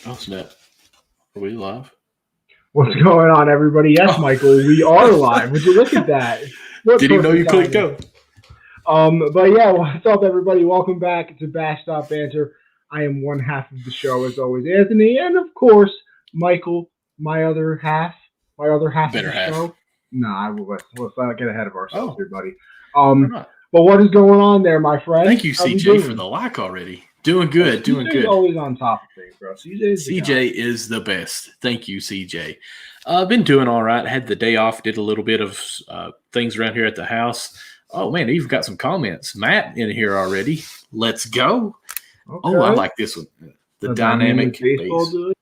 Oh, snap. Are we live? What's going on, everybody? Yes, Michael, we are live. Would you look at that? Didn't even know you clicked go. But yeah, what's up, everybody? Welcome back to Backstop Banter. I am one half of the show, as always, Anthony, and of course, Michael, my other half of the show. Nah, let's not get ahead of ourselves here, buddy. But what is going on there, my friend? Thank you, CJ, for the like already. Doing good, doing good. Always on top of things, bro. CJ is the best. Thank you, CJ. I've been doing all right. Had the day off. Did a little bit of things around here at the house. Oh, man, you've got some comments. Matt in here already. Let's go. Okay. Oh, I like this one. The dynamic bass. Okay.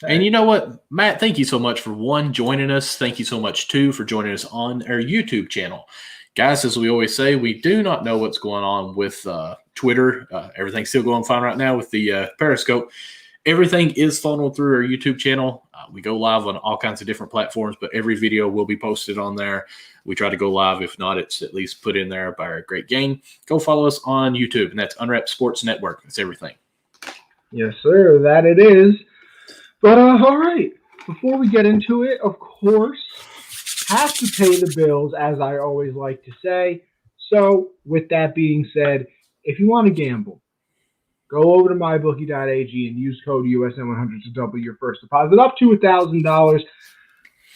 And you know what, Matt, thank you so much for, one, joining us. Thank you so much, two, for joining us on our YouTube channel. Guys, as we always say, we do not know what's going on with Twitter. Everything's still going fine right now with the Periscope. Everything is funneled through our YouTube channel. We go live on all kinds of different platforms, but every video will be posted on there. We try to go live. If not, it's at least put in there by our great gang. Go follow us on YouTube, and that's Unwrapped Sports Network. That's everything. Yes, sir. That it is. But all right. Before we get into it, of course, have to pay the bills, as I always like to say. So, with that being said, if you want to gamble, go over to mybookie.ag and use code USN100 to double your first deposit up to $1,000.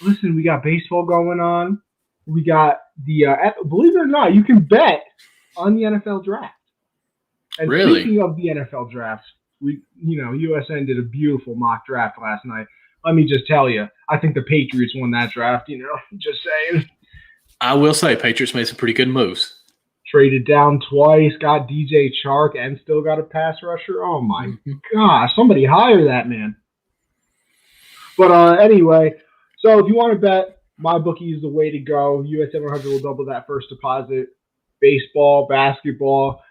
Listen, we got baseball going on. We got the believe it or not, you can bet on the NFL draft. And really? Speaking of the NFL draft, USN did a beautiful mock draft last night. Let me just tell you, I think the Patriots won that draft, just saying. I will say, Patriots made some pretty good moves. Traded down twice, got DJ Chark, and still got a pass rusher. Oh, my gosh. Somebody hire that man. But anyway, so if you want to bet, MyBookie is the way to go. USA 100 will double that first deposit. Baseball, basketball.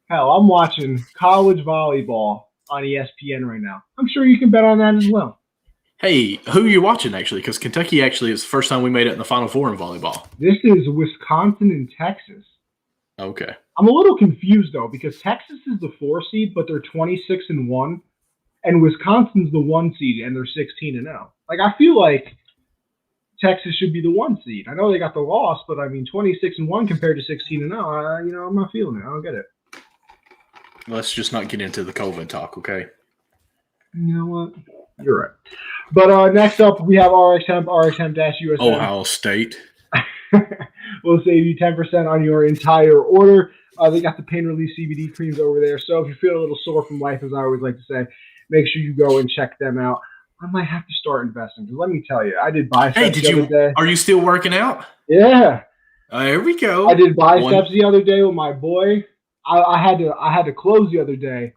Hell, I'm watching college volleyball on ESPN right now. I'm sure you can bet on that as well. Hey, who are you watching, actually? Because Kentucky actually is the first time we made it in the Final Four in volleyball. This is Wisconsin and Texas. Okay. I'm a little confused, though, because Texas is the 4 seed, but they're 26-1, and Wisconsin's the 1 seed, and they're 16-0. Like, I feel like Texas should be the 1 seed. I know they got the loss, but, 26-1 compared to 16-0, I'm not feeling it. I don't get it. Let's just not get into the COVID talk, okay? You know what? You're right. But next up, we have RxHemp-USN. Ohio State. We'll save you 10% on your entire order. They got the pain relief CBD creams over there. So if you feel a little sore from life, as I always like to say, make sure you go and check them out. I might have to start investing because let me tell you, I did biceps the other day. Are you still working out? Yeah. There we go. I did biceps the other day with my boy. I had to close the other day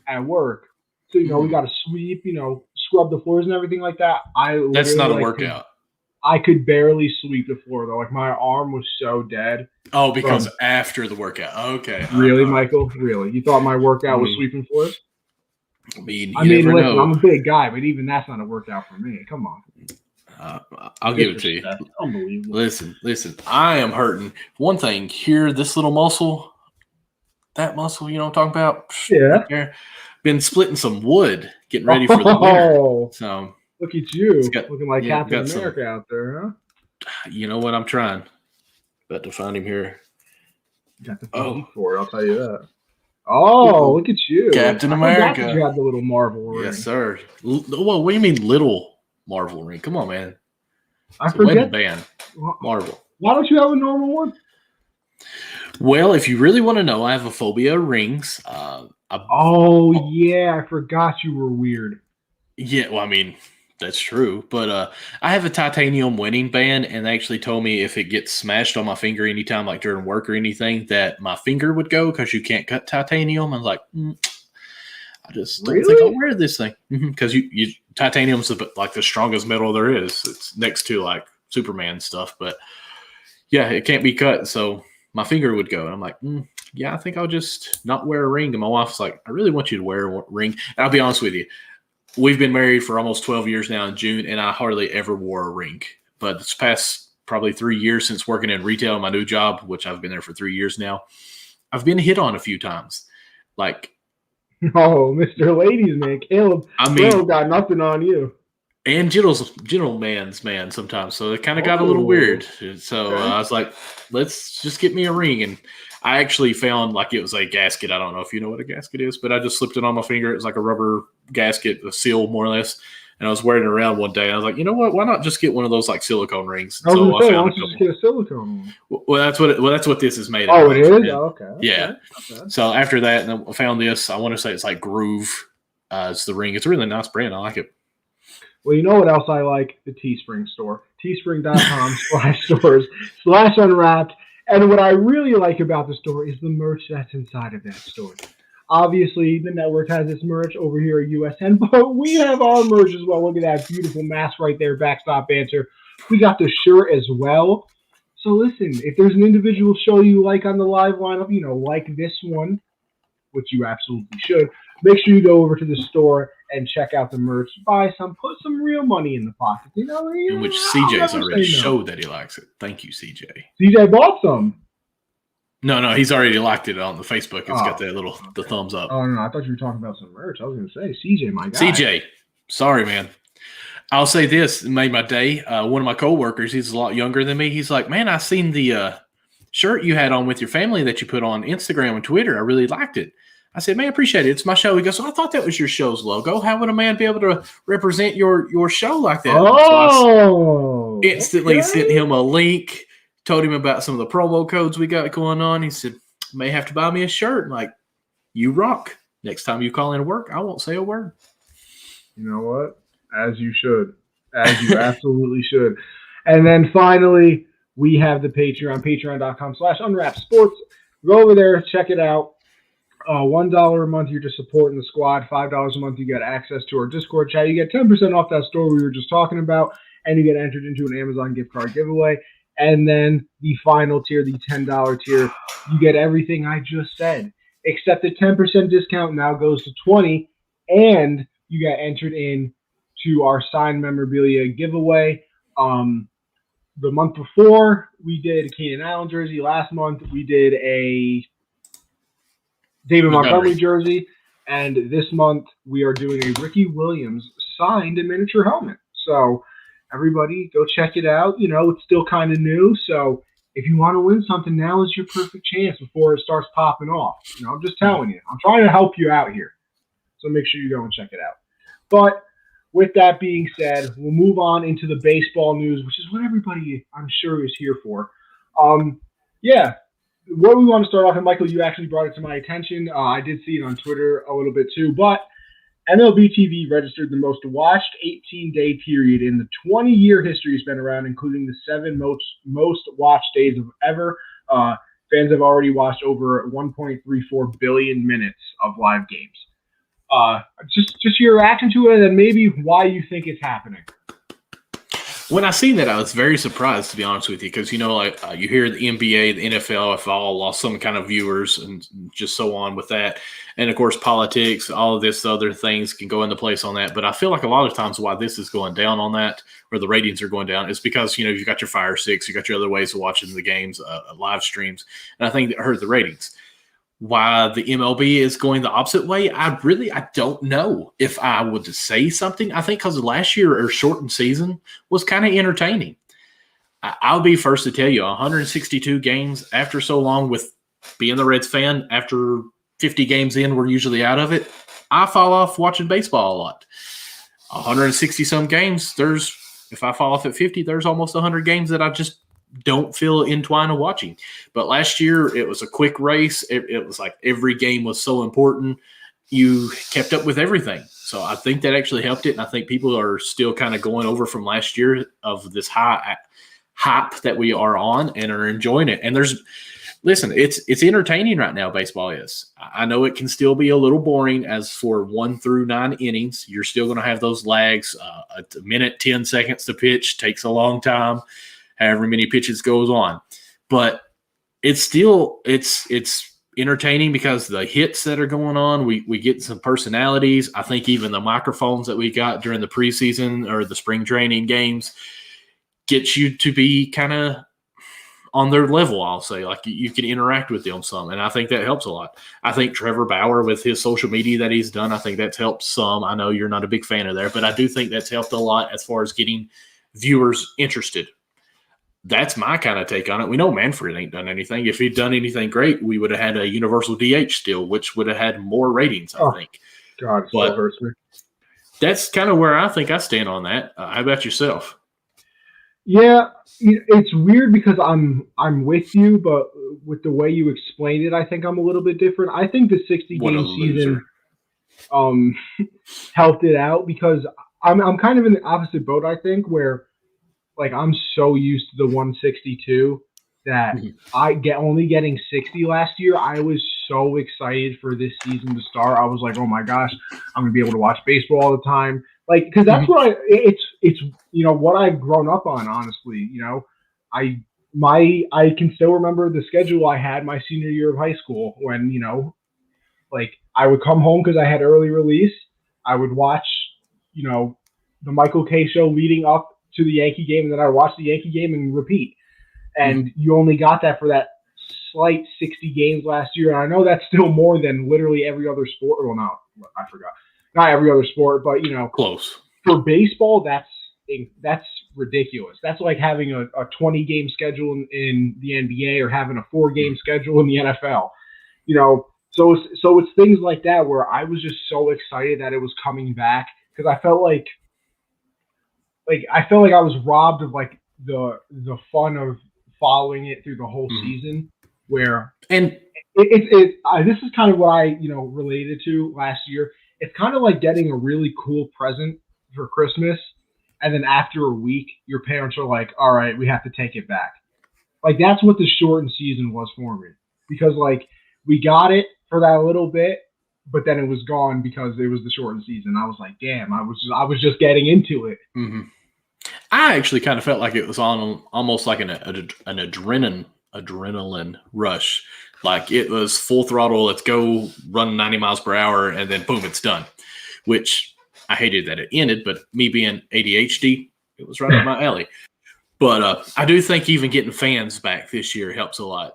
at work. So, we got to sweep, scrub the floors and everything like that. That's not a workout. I could barely sweep the floor, though. Like, my arm was so dead. Oh, because after the workout. Okay. Really, Michael? Really? You thought my workout was sweeping floors? Listen, I'm a big guy, but even that's not a workout for me. Come on. I'll give it to you. Unbelievable. Listen. I am hurting. One thing, here, this little muscle, that muscle, you know what I'm talking about? Yeah. Right, been splitting some wood, getting ready for the winter. So look at you, looking like Captain America out there, huh? You know what? I'm trying. About to find him here. Got the for it, I'll tell you that. Oh, look at you, Captain America. You had the little Marvel ring. Yes, sir. Well, what do you mean, little Marvel ring? Come on, man. I forget. Band. Marvel. Why don't you have a normal one? Well, if you really want to know, I have a phobia of rings. Yeah, I forgot you were weird. Yeah, well, that's true. But I have a titanium wedding band, and they actually told me if it gets smashed on my finger anytime, like during work or anything, that my finger would go because you can't cut titanium. I'm like, I just don't think I'll wear this thing. Because titanium's like the strongest metal there is. It's next to like Superman stuff. But yeah, it can't be cut. So my finger would go. And I'm like, yeah, I think I'll just not wear a ring. And my wife's like, I really want you to wear a ring. And I'll be honest with you. We've been married for almost 12 years now in June, and I hardly ever wore a ring. But this past probably 3 years since working in retail in my new job, which I've been there for 3 years now, I've been hit on a few times. Like, Oh, Mr. Ladies Man, Caleb, I mean, bro, got nothing on you. and gentleman's man sometimes. So it kind of got a little Oh, weird. So okay. I was like, let's just get me a ring. And I actually found like it was a gasket. I don't know if you know what a gasket is, but I just slipped it on my finger. It was like a rubber gasket, a seal more or less. And I was wearing it around one day. I was like, you know what? Why not just get one of those like silicone rings? I And was so gonna I say, why found a don't you just couple. get a silicone one? Well, that's what this is made out Oh, it of. is. And Oh, okay, yeah. okay, not bad. So after that, and then I found this. I want to say it's like Groove. It's the ring. It's a really nice brand. I like it. Well, you know what else I like? The Teespring store. Teespring.com/stores/unwrapped. And what I really like about the store is the merch that's inside of that store. Obviously, the network has its merch over here at USN, but we have our merch as well. Look at that beautiful mask right there, Backstop Banter. We got the shirt as well. So listen, if there's an individual show you like on the live lineup, like this one, which you absolutely should, make sure you go over to the store and check out the merch. Buy some, put some real money in the pocket. In which I'll CJ's never already say no. showed that he likes it. Thank you, CJ. CJ bought some. No, he's already liked it on the Facebook. It's got Oh, that little the thumbs up. Oh no, I thought you were talking about some merch. I was going to say, CJ, my guy. CJ, sorry, man. I'll say this, it made my day. One of my coworkers, he's a lot younger than me. He's like, man, I seen the shirt you had on with your family that you put on Instagram and Twitter. I really liked it. I said, man, appreciate it. It's my show. He goes, I thought that was your show's logo. How would a man be able to represent your show like that? Oh, so I instantly sent him a link, told him about some of the promo codes we got going on. He said, may have to buy me a shirt. I'm like, you rock. Next time you call in work, I won't say a word. You know what? As you should. As you absolutely should. And then finally, we have the Patreon, patreon.com/unwrappedsports. Go over there, check it out. $1 a month, you're just supporting the squad. $5 a month, you get access to our Discord chat. You get 10% off that store we were just talking about, and you get entered into an Amazon gift card giveaway. And then the final tier, the $10 tier, you get everything I just said, except the 10% discount now goes to 20, and you get entered in to our signed memorabilia giveaway. The month before, we did a Keenan Allen jersey. Last month, we did a David Montgomery jersey. And this month, we are doing a Ricky Williams signed miniature helmet. So everybody, go check it out. It's still kind of new. So if you want to win something, now is your perfect chance before it starts popping off. I'm just telling you. I'm trying to help you out here. So make sure you go and check it out. But with that being said, we'll move on into the baseball news, which is what everybody, I'm sure, is here for. What we want to start off, and Michael, you actually brought it to my attention. I did see it on Twitter a little bit too, but MLB TV registered the most watched 18-day period in the 20-year history it's been around, including the 7 most watched days of ever. Fans have already watched over 1.34 billion minutes of live games. Just your reaction to it, and maybe why you think it's happening. When I seen that, I was very surprised, to be honest with you, because you hear the NBA, the NFL have all lost some kind of viewers, and just so on with that, and of course politics, all of this other things can go into place on that. But I feel like a lot of times why this is going down on that, or the ratings are going down, is because you've got your Fire Sticks, you got your other ways of watching the games, live streams, and I think that hurt the ratings. Why the MLB is going the opposite way, I don't know if I would say something. I think because last year, or shortened season, was kind of entertaining. I'll be first to tell you, 162 games after so long, with being the Reds fan, after 50 games in, we're usually out of it. I fall off watching baseball a lot. 160-some games, if I fall off at 50, there's almost 100 games that I just don't feel entwined in watching. But last year, it was a quick race. It was like every game was so important. You kept up with everything. So I think that actually helped it, and I think people are still kind of going over from last year of this hype that we are on and are enjoying it. And it's entertaining right now, baseball is. I know it can still be a little boring as for 1 through 9 innings. You're still going to have those lags. A minute, 10 seconds to pitch takes a long time. However many pitches goes on, but it's entertaining because the hits that are going on, we get some personalities. I think even the microphones that we got during the preseason or the spring training games gets you to be kind of on their level, I'll say. Like, you can interact with them some, and I think that helps a lot. I think Trevor Bauer, with his social media that he's done, I think that's helped some. I know you're not a big fan of there, but I do think that's helped a lot as far as getting viewers interested. That's my kind of take on it. We know Manfred ain't done anything. If he'd done anything great, we would have had a universal DH still, which would have had more ratings, I think. God, it still hurts me. That's kind of where I think I stand on that. How about yourself? Yeah, it's weird because I'm with you, but with the way you explained it, I think I'm a little bit different. I think the 60-game season helped it out because I'm kind of in the opposite boat, I think, where like I'm so used to the 162 that only getting 60 last year. I was so excited for this season to start. I was like, oh my gosh, I'm gonna be able to watch baseball all the time. Like, because that's what it's what I've grown up on, honestly. I can still remember the schedule I had my senior year of high school when, like I would come home because I had early release. I would watch, the Michael K show leading up to the Yankee game, and then I would watch the Yankee game and repeat. And you only got that for that slight 60 games last year. And I know that's still more than literally every other sport. Well, no, I forgot. Not every other sport, but close. For baseball, that's ridiculous. That's like having a 20-game schedule in the NBA or having a 4-game schedule in the NFL. So it's things like that where I was just so excited that it was coming back because I felt like I was robbed of like the fun of following it through the whole season. Where this is kind of what I related to last year. It's kind of like getting a really cool present for Christmas, and then after a week, your parents are like, all right, we have to take it back. Like, that's what the shortened season was for me. Because, like, we got it for that little bit, but then it was gone because it was the shortened season. I was like, damn, I was just getting into it. Mm-hmm. I actually kind of felt like it was on almost like an adrenaline rush. Like, it was full throttle, let's go run 90 miles per hour, and then boom, it's done. Which I hated that it ended, but me being ADHD, it was right up my alley. But I do think even getting fans back this year helps a lot.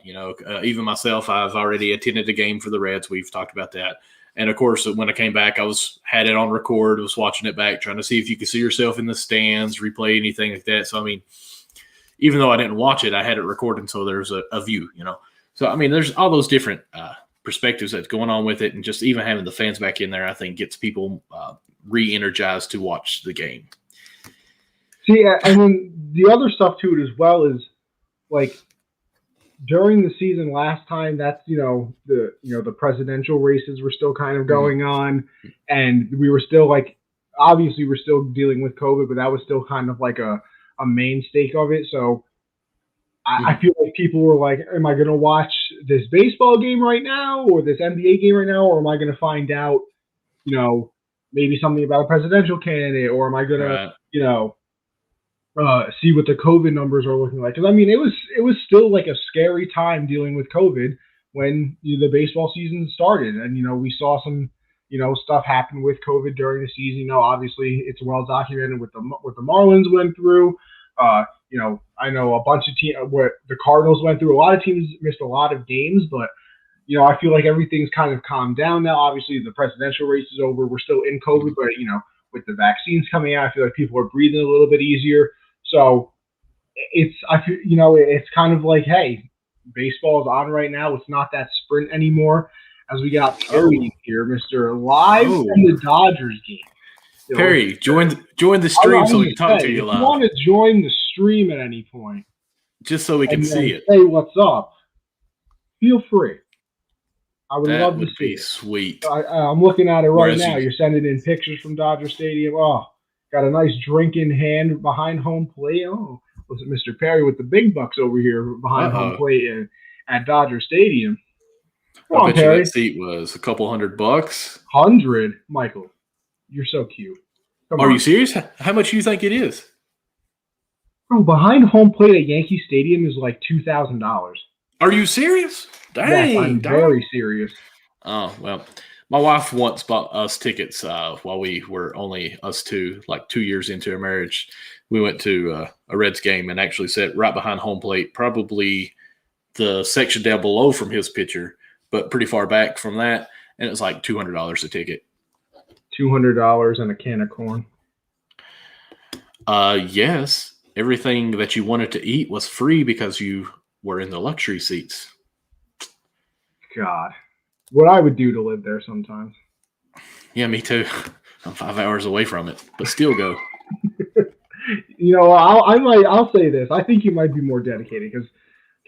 Even myself, I've already attended a game for the Reds. We've talked about that. And, of course, when I came back, had it on record, was watching it back, trying to see if you could see yourself in the stands, replay anything like that. So, I mean, even though I didn't watch it, I had it recorded so there's a view, So, I mean, there's all those different perspectives that's going on with it. And just even having the fans back in there, I think, gets people re-energized to watch the game. See, I mean, the other stuff to it as well is, like, during the season last time, that's, the presidential races were still kind of going on. And we were still, like, obviously we're still dealing with COVID, but that was still kind of like a main stake of it. So I feel like people were like, am I going to watch this baseball game right now or this NBA game right now? Or am I going to find out, maybe something about a presidential candidate? Or am I going to, see what the COVID numbers are looking like? Because, I mean, it was still like a scary time dealing with COVID when the baseball season started. And, we saw some, stuff happen with COVID during the season. Obviously it's well documented what the Marlins went through. I know a bunch of teams, what the Cardinals went through. A lot of teams missed a lot of games, but I feel like everything's kind of calmed down now. Obviously, the presidential race is over. We're still in COVID, but with the vaccines coming out, I feel like people are breathing a little bit easier. So it's kind of like, hey, baseball is on right now. It's not that sprint anymore. As we got Perry here, Mr. Live from the Dodgers game. Perry, join the stream so we can talk to you live. If you want to join the stream at any point, just so we can see it, say what's up, feel free. I would love to see it. That would be sweet. I'm looking at it right now. You're sending in pictures from Dodger Stadium. Oh, got a nice drink in hand behind home plate. Oh, was it Mr. Perry with the big bucks over here behind home plate at Dodger Stadium? I bet you that seat was a couple $100. $100, Michael. You're so cute. Are you serious? How much do you think it is? Bro, behind home plate at Yankee Stadium is like $2,000. Are you serious? Dang, yes, I'm very serious. Oh, well, My wife once bought us tickets while we were only us two, like 2 years into our marriage. We went to a Reds game and actually sat right behind home plate, probably the section down below from his picture, but pretty far back from that. And it was like $200 a ticket. $200 and a can of corn. Yes. Everything that you wanted to eat was free because you were in the luxury seats. God. What I would do to live there sometimes. Yeah, me too. I'm 5 hours away from it, but still go. I'll say this. I think you might be more dedicated because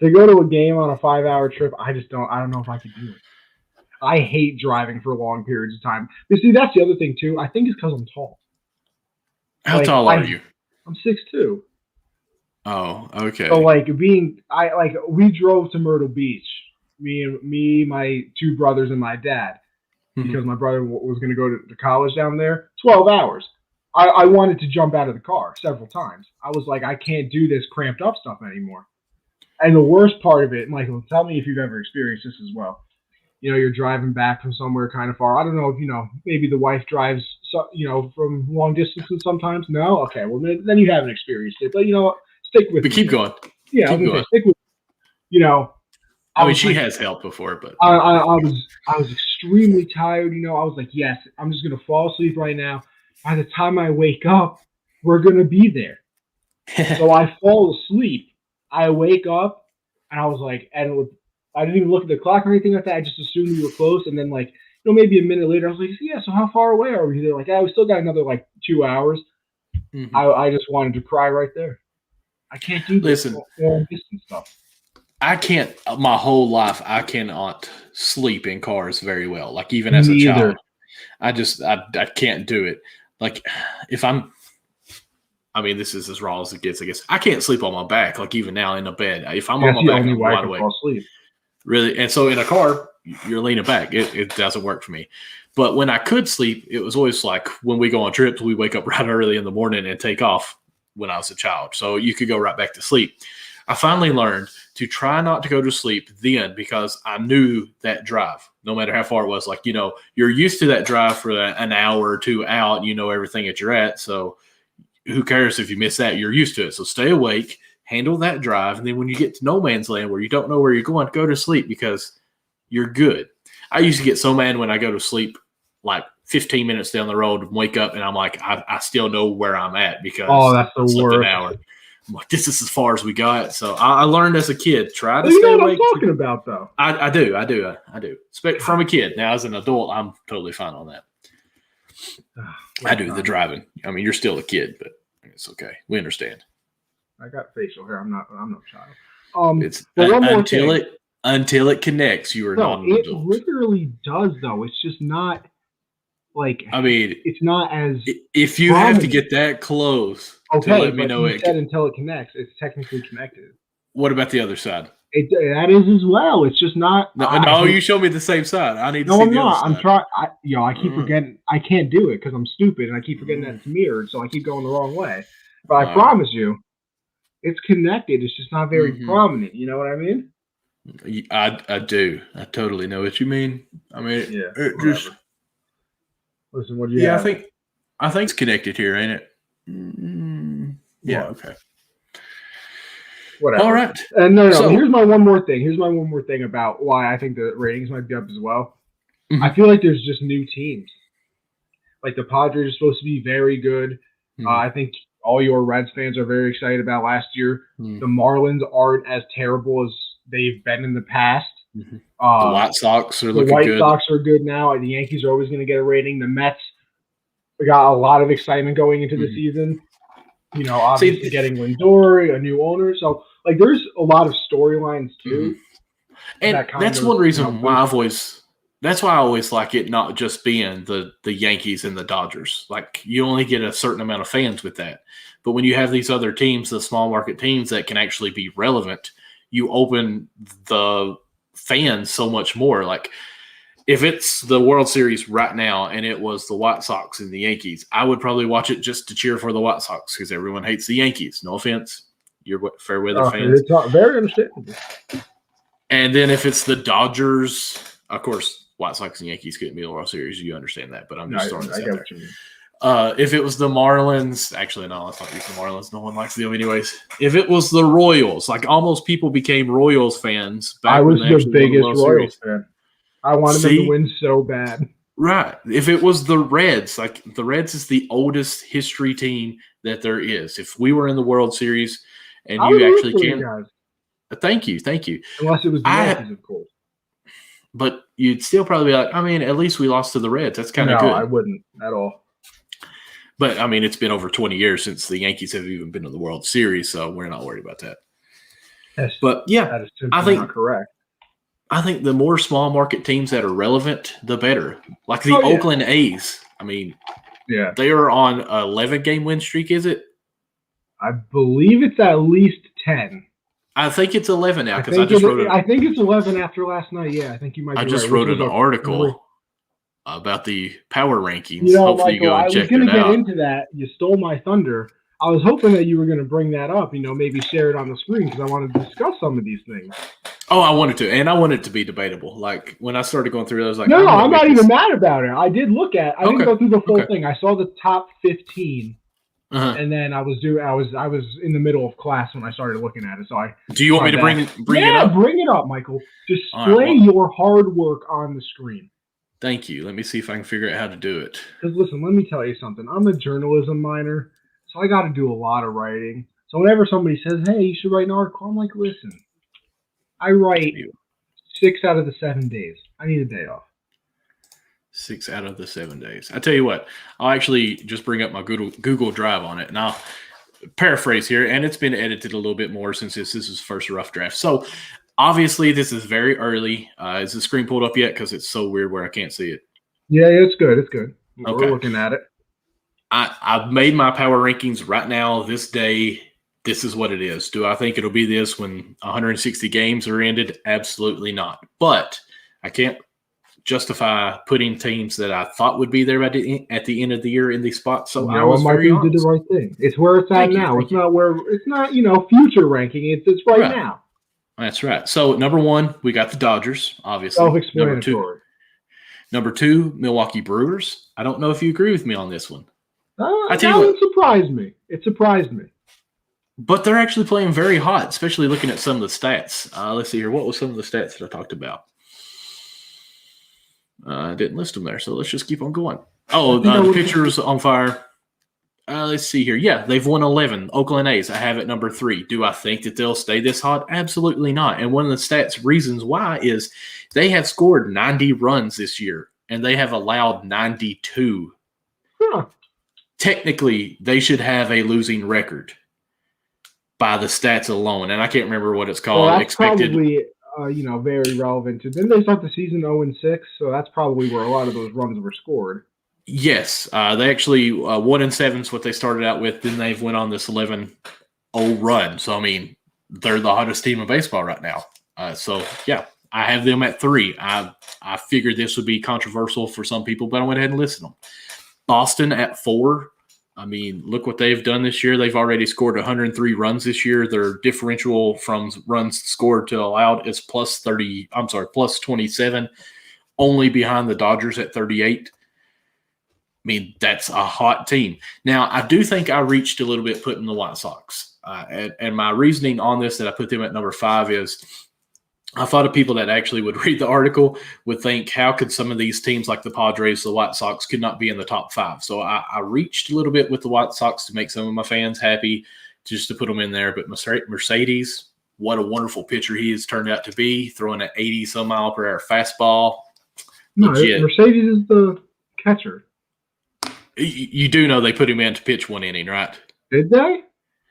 to go to a game on a 5-hour trip, I don't know if I could do it. I hate driving for long periods of time. But see, that's the other thing too. I think it's because I'm tall. How tall are you? I'm 6'2". Oh, okay. So we drove to Myrtle Beach. Me, my two brothers, and my dad, because my brother was going to go to college down there. 12 hours. I wanted to jump out of the car several times. I was like, I can't do this cramped up stuff anymore. And the worst part of it, Michael, tell me if you've ever experienced this as well. You're driving back from somewhere kind of far. I don't know if, maybe the wife drives, from long distances sometimes. No? Okay, well, then you haven't experienced it. But, stick with me. But keep going. Yeah, keep going. Stick with me. I mean, she has helped before, but I was extremely tired. I was like, yes, I'm just going to fall asleep right now. By the time I wake up, we're going to be there. So I fall asleep. I wake up, and I was like, I didn't even look at the clock or anything like that. I just assumed we were close. And then, maybe a minute later, I was like, yeah, so how far away are we? They're like, we still got another, 2 hours. Mm-hmm. I just wanted to cry right there. I can't do this long distance stuff. I can't, my whole life, I cannot sleep in cars very well. Like, even as a child, I can't do it. Like, if this is as raw as it gets, I guess. I can't sleep on my back, like, even now in a bed. If I'm on my back, I'm wide awake. Really? And so in a car, you're leaning back. It doesn't work for me. But when I could sleep, it was always like when we go on trips, we wake up right early in the morning and take off when I was a child. So you could go right back to sleep. I finally learned to try not to go to sleep then because I knew that drive, no matter how far it was. Like, you're used to that drive for an hour or two out, and you know everything that you're at. So who cares if you miss that? You're used to it. So stay awake, handle that drive. And then when you get to no man's land where you don't know where you're going, go to sleep because you're good. I used to get so mad when I go to sleep like 15 minutes down the road and wake up and I'm like, I still know where I'm at because that's the worst. An hour. I'm like, this is as far as we got. So I learned as a kid, try to stay awake. What I'm talking about, though. I do. From a kid. Now, as an adult, I'm totally fine on that. I do the driving. I mean, you're still a kid, but it's okay. We understand. I got facial hair. I'm no child. It's until it connects. You are not an adult. It literally does, though. It's just not like. I mean, it's not as. If you have to get that close, to let me know it. Said until it connects, it's technically connected. What about the other side? That is as well. It's just not. No, you show me the same side. I need to see the other side. I'm trying. I keep forgetting. I can't do it because I'm stupid, and I keep forgetting that it's mirrored, so I keep going the wrong way. But I promise you, it's connected. It's just not very prominent. You know what I mean? I do. I totally know what you mean. I mean, Listen, what do you have? I think it's connected here, ain't it? Yeah. Okay. Whatever. All right. No. So, here's my one more thing about why I think the ratings might be up as well. Mm-hmm. I feel like there's just new teams. Like the Padres are supposed to be very good. Mm-hmm. I think all your Reds fans are very excited about last year. Mm-hmm. The Marlins aren't as terrible as they've been in the past. Mm-hmm. The White Sox are looking good. The White Sox are good now. The Yankees are always going to get a rating. The Mets got a lot of excitement going into the season. Obviously getting Lindor, a new owner. So, there's a lot of storylines too. And that's one reason why that's why I always like it not just being the Yankees and the Dodgers. Like, you only get a certain amount of fans with that. But when you have these other teams, the small market teams that can actually be relevant, you open the fans so much more. Like, if it's the World Series right now and it was the White Sox and the Yankees, I would probably watch it just to cheer for the White Sox because everyone hates the Yankees. No offense. You're fair weather fans. It's very understandable. And then if it's the Dodgers, of course, White Sox and Yankees couldn't be in the World Series. You understand that, but I'm No, just throwing this I out get there. what you mean. If it was the Marlins, actually, no, let's not use the Marlins. No one likes them anyways. If it was the Royals, like almost people became Royals fans. I was the biggest World Royals Series. fan. I wanted them to win so bad. Right. If it was the Reds, like the Reds is the oldest history team that there is. If we were in the World Series and I you would root actually for you can, guys. Thank you. Unless it was the Yankees, of course. But you'd still probably be like, I mean, at least we lost to the Reds. That's kind of good. No, I wouldn't at all. But, I mean, it's been over 20 years since the Yankees have even been to the World Series, so we're not worried about that. But, yeah, that is simply not correct. I think the more small market teams that are relevant, the better. Like the Oakland A's. I mean, they are on an 11-game win streak, is it? I believe it's at least 10. I think it's 11 now because I think it's 11 after last night. Yeah, I think you might be right. I just wrote an article about the power rankings. You know, Hopefully Michael, you go and I check was going it to get out. into that. You stole my thunder. I was hoping that you were going to bring that up, maybe share it on the screen because I wanted to discuss some of these things. Oh, I wanted to, and I wanted it to be debatable. Like, when I started going through it, I was like, no, I'm not even mad about it. I did look at I didn't go through the full thing. I saw the top 15. And then I was in the middle of class when I started looking at it. So do you want me to bring it up? Yeah, bring it up, Michael. Display your hard work on the screen. Thank you. Let me see if I can figure out how to do it. Because listen, let me tell you something. I'm a journalism minor, so I got to do a lot of writing. So whenever somebody says, "Hey, you should write an article," I'm like, "Listen, I write 6 out of the 7 days. I need a day off." 6 out of the 7 days. I tell you what, I'll actually just bring up my Google Drive on it, and I'll paraphrase here, and it's been edited a little bit more since this is first rough draft. So, obviously, this is very early. Is the screen pulled up yet? Because it's so weird where I can't see it. Yeah, it's good. It's good. Okay. We're looking at it. I've made my power rankings right now, this day. This is what it is. Do I think it'll be this when 160 games are ended? Absolutely not. But I can't justify putting teams that I thought would be there at the end of the year in these spots. So I was very honest. You did the right thing. It's where it's at now. It's not future ranking. It's right now. That's right. So number 1, we got the Dodgers, obviously. Self-explanatory. Number 2, Milwaukee Brewers. I don't know if you agree with me on this one. It surprised me. It surprised me. But they're actually playing very hot, especially looking at some of the stats. Let's see here. What was some of the stats that I talked about? I didn't list them there, so let's just keep on going. The pitcher's on fire. Let's see here. Yeah, they've won 11. Oakland A's, I have at number 3. Do I think that they'll stay this hot? Absolutely not. And one of the reasons why is they have scored 90 runs this year, and they have allowed 92. Huh. Technically, they should have a losing record by the stats alone, and I can't remember what it's called. Well, that's probably very relevant to. Didn't they start the season 0-6? So that's probably where a lot of those runs were scored. Yes, they actually 1-7 is what they started out with. Then they've went on this 11-0 run. So I mean, they're the hottest team in baseball right now. So yeah, I have them at 3. I figured this would be controversial for some people, but I went ahead and listed them. Boston at 4. I mean, look what they've done this year. They've already scored 103 runs this year. Their differential from runs scored to allowed is plus 27, only behind the Dodgers at 38. I mean, that's a hot team. Now, I do think I reached a little bit putting the White Sox. And my reasoning on this that I put them at number 5 is I thought of people that actually would read the article would think, how could some of these teams like the Padres, the White Sox, could not be in the top 5? So I reached a little bit with the White Sox to make some of my fans happy, just to put them in there. But Mercedes, what a wonderful pitcher he has turned out to be, throwing an 80-some-mile-per-hour fastball. No, Mercedes is the catcher. You do know they put him in to pitch 1 inning, right? Did they?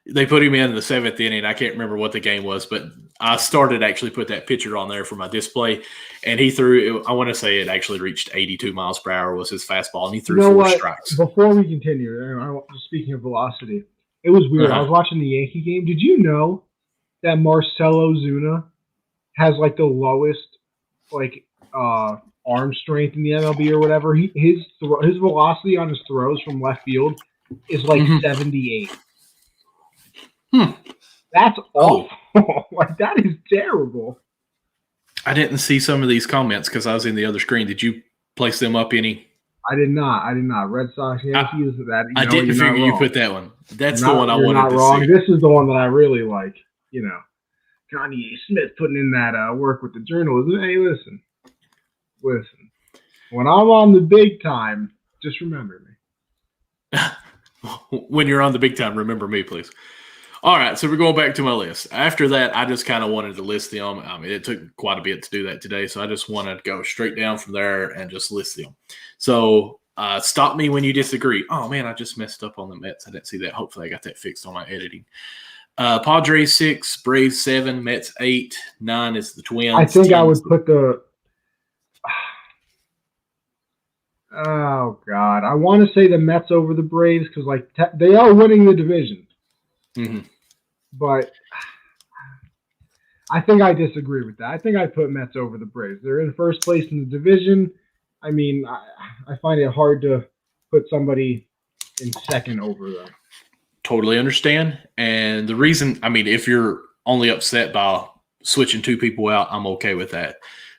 They put him in the 7th inning. I can't remember what the game was, but I started actually put that picture on there for my display, and he threw. I want to say it actually reached 82 miles per hour was his fastball, and he threw 4 strikes. Before we continue, speaking of velocity, it was weird. I was watching the Yankee game. Did you know that Marcelo Zuna has like the lowest arm strength in the MLB or whatever? His velocity on his throws from left field is like 78. That's awful. Like, that is terrible. I didn't see some of these comments because I was in the other screen. Did you place them up any? I did not. Red Sox, Yankees. I didn't figure you put that one. That's the one I You're wanted not to wrong. see. This is the one that I really like. Kanye Smith putting in that work with the journalism. Hey, listen. When I'm on the big time, just remember me. When you're on the big time, remember me, please. All right, so we're going back to my list. After that, I just kind of wanted to list them. I mean, it took quite a bit to do that today, so I just wanted to go straight down from there and just list them. So stop me when you disagree. Oh, man, I just messed up on the Mets. I didn't see that. Hopefully I got that fixed on my editing. Padres 6, Braves 7, Mets 8, 9 is the Twins. I think I would put the – oh, God. I want to say the Mets over the Braves because, they are winning the division. Mm-hmm. But I think I disagree with that. I think I put Mets over the Braves. They're in first place in the division. I mean, I find it hard to put somebody in second over them. Totally understand. And the reason, I mean, if you're only upset by switching two people out, I'm okay with that.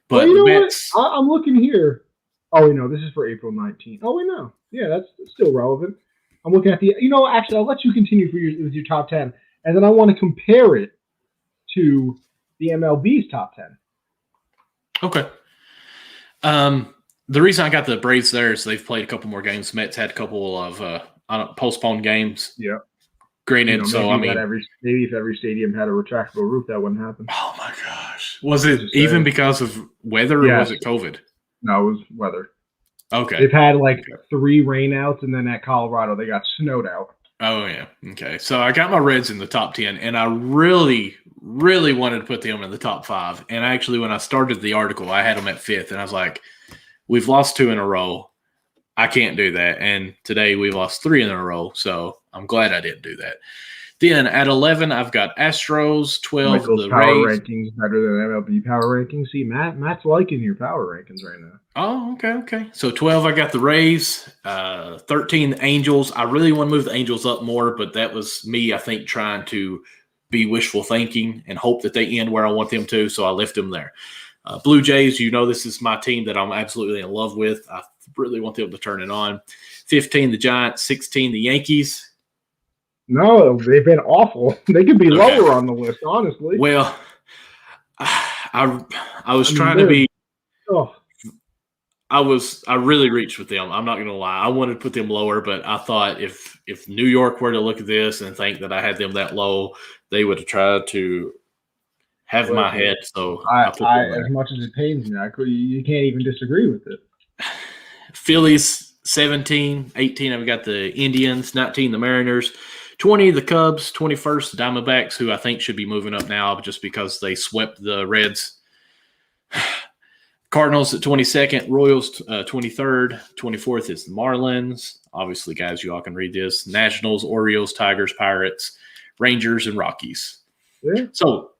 But well, the Mets, I'm looking here. Oh, wait, no, this is for April 19th. Oh, wait, no. Yeah, that's still relevant. I'm looking at actually, I'll let you continue with your top 10. And then I want to compare it to the MLB's top 10. Okay. The reason I got the Braves there is they've played a couple more games. Mets had a couple of postponed games. Yeah. Granted, maybe if every stadium had a retractable roof, that wouldn't happen. Oh my gosh! Was it even because of weather, or was it COVID? No, it was weather. Okay. They've had 3 rainouts, and then at Colorado they got snowed out. Oh yeah. Okay. So I got my Reds in the top 10, and I really, really wanted to put them in the top 5. And actually, when I started the article, I had them at 5th, and I was like, "We've lost 2 in a row. I can't do that." And today we lost 3 in a row, so I'm glad I didn't do that. Then at 11, I've got Astros. 12, Michael's the power Rays. rankings better than MLB power rankings. See, Matt's liking your power rankings right now. Oh, okay. So 12, I got the Rays. 13, the Angels. I really want to move the Angels up more, but that was me, I think, trying to be wishful thinking and hope that they end where I want them to, so I left them there. Blue Jays, this is my team that I'm absolutely in love with. I really want them to turn it on. 15, the Giants. 16, the Yankees. No, they've been awful. They could be lower on the list, honestly. Well, I was trying to be I really reached with them. I'm not going to lie. I wanted to put them lower, but I thought if New York were to look at this and think that I had them that low, they would have tried to have my head. So I as much as it pains me, you can't even disagree with it. Phillies 17, 18. I've got the Indians, 19 the Mariners, 20 the Cubs, 21st the Diamondbacks, who I think should be moving up now just because they swept the Reds. Cardinals at 22nd, Royals 23rd, 24th is the Marlins. Obviously, guys, you all can read this. Nationals, Orioles, Tigers, Pirates, Rangers, and Rockies. Yeah. So,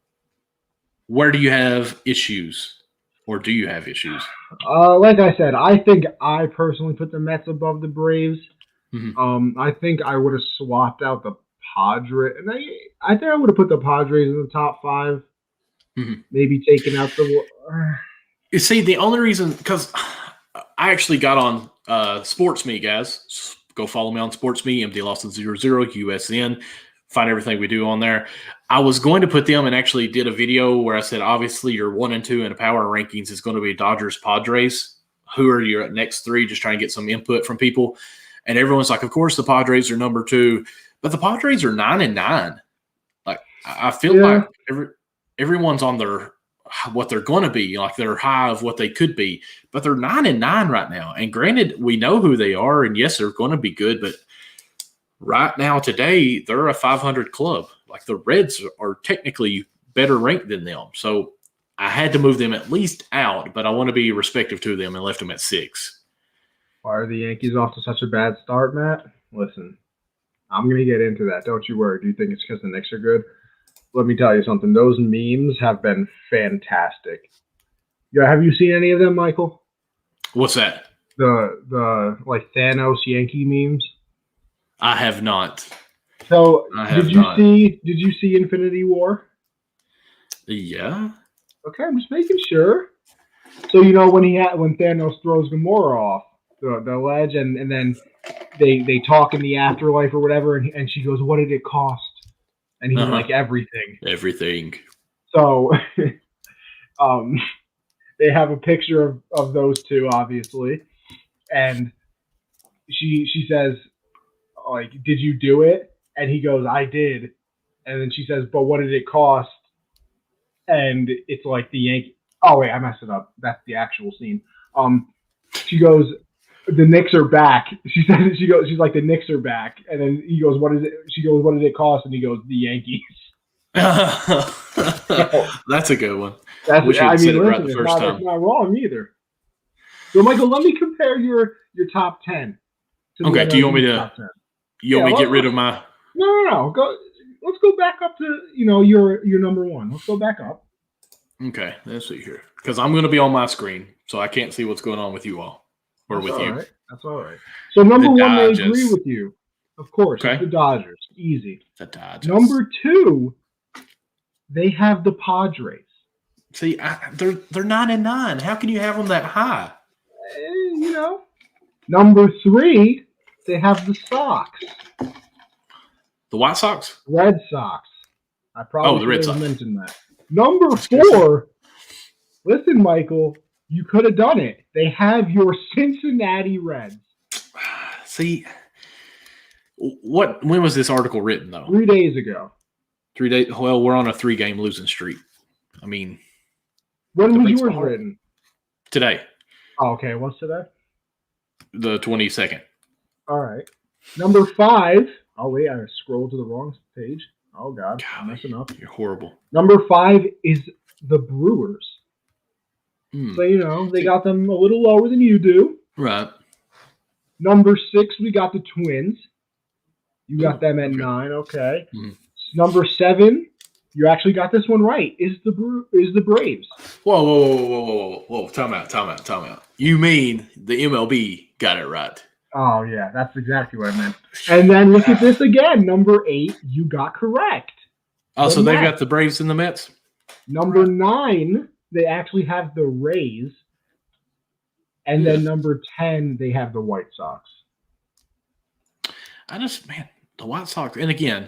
where do you have issues, or do you have issues? Like I said, I think I personally put the Mets above the Braves. Mm-hmm. I think I would have swapped out the Padres. And I think I would have put the Padres in the top 5. Mm-hmm. Maybe taking out the. You see, the only reason, because I actually got on Sports Me, guys. Go follow me on Sports Me, MD Lawson 00 USN. Find everything we do on there. I was going to put them and actually did a video where I said, obviously, your 1 and 2 in the power rankings is going to be Dodgers, Padres. Who are your next 3? Just trying to get some input from people. And everyone's like, of course, the Padres are number 2. But the Padres are 9-9. Like, I feel like everyone's on what they're going to be, like they're high of what they could be, but they're 9-9 right now. And granted, we know who they are, and yes, they're going to be good, but right now, today, they're a 500 club. Like the Reds are technically better ranked than them. So I had to move them at least out, but I want to be respectful to them and left them at 6. Why are the Yankees off to such a bad start, Matt? Listen, I'm going to get into that. Don't you worry. Do you think it's because the Knicks are good? Let me tell you something. Those memes have been fantastic. Yeah, have you seen any of them, Michael? What's that? The Thanos Yankee memes. I have not. So did you see Infinity War? Yeah. Okay, I'm just making sure. So when when Thanos throws Gamora off the ledge, and then they talk in the afterlife or whatever, and she goes, "What did it cost?" And he's like, "Everything." Everything. So, they have a picture of those two, obviously, and she says, like, "Did you do it?" And he goes, "I did." And then she says, "But what did it cost?" And it's like the Yankee. Oh wait, I messed it up. That's the actual scene. She goes, "The Knicks are back." She says, she's like, "The Knicks are back." And then he goes, "What is it?" She goes, "What did it cost?" And he goes, "The Yankees." That's a good one. Wish you had said it right listen, the first time. it's not wrong either. So, Michael, let me compare your top 10. Okay, do you want me to? You want me to get rid of my? No. Go. Let's go back up to your number one. Let's go back up. Okay, let's see here, because I'm going to be on my screen, so I can't see what's going on with you all or That's with all you. Right. That's all right. So number one, they agree with you. Of course, okay. It's the Dodgers. Easy. The Dodgers. Number two, they have the Padres. See, they're 9-9. How can you have them that high? Number three, they have the Sox. The White Sox? Red Sox. I probably the Red should have Sox. mentioned that. Number four, listen, Michael, you could have done it. They have your Cincinnati Reds. See, when was this article written, though? 3 days ago. 3 days? Well, we're on a 3-game losing streak. I mean, when was yours written? Today. Oh, okay. What's today? The 22nd. All right. Number five. Oh, wait. I scrolled to the wrong page. Oh, God. I'm messing up. You're horrible. Number five is the Brewers. So, they got them a little lower than you do. Right. Number six, we got the Twins. You got them at 9. Okay. Mm-hmm. Number 7, you actually got this one right. Is the Braves? Whoa! Time out. You mean the MLB got it right? Oh yeah, that's exactly what I meant. And then look at this again. Number 8, you got correct. Oh, so they've got the Braves and the Mets. Number 9, they actually have the Rays. And then number 10, they have the White Sox. The White Sox, and again,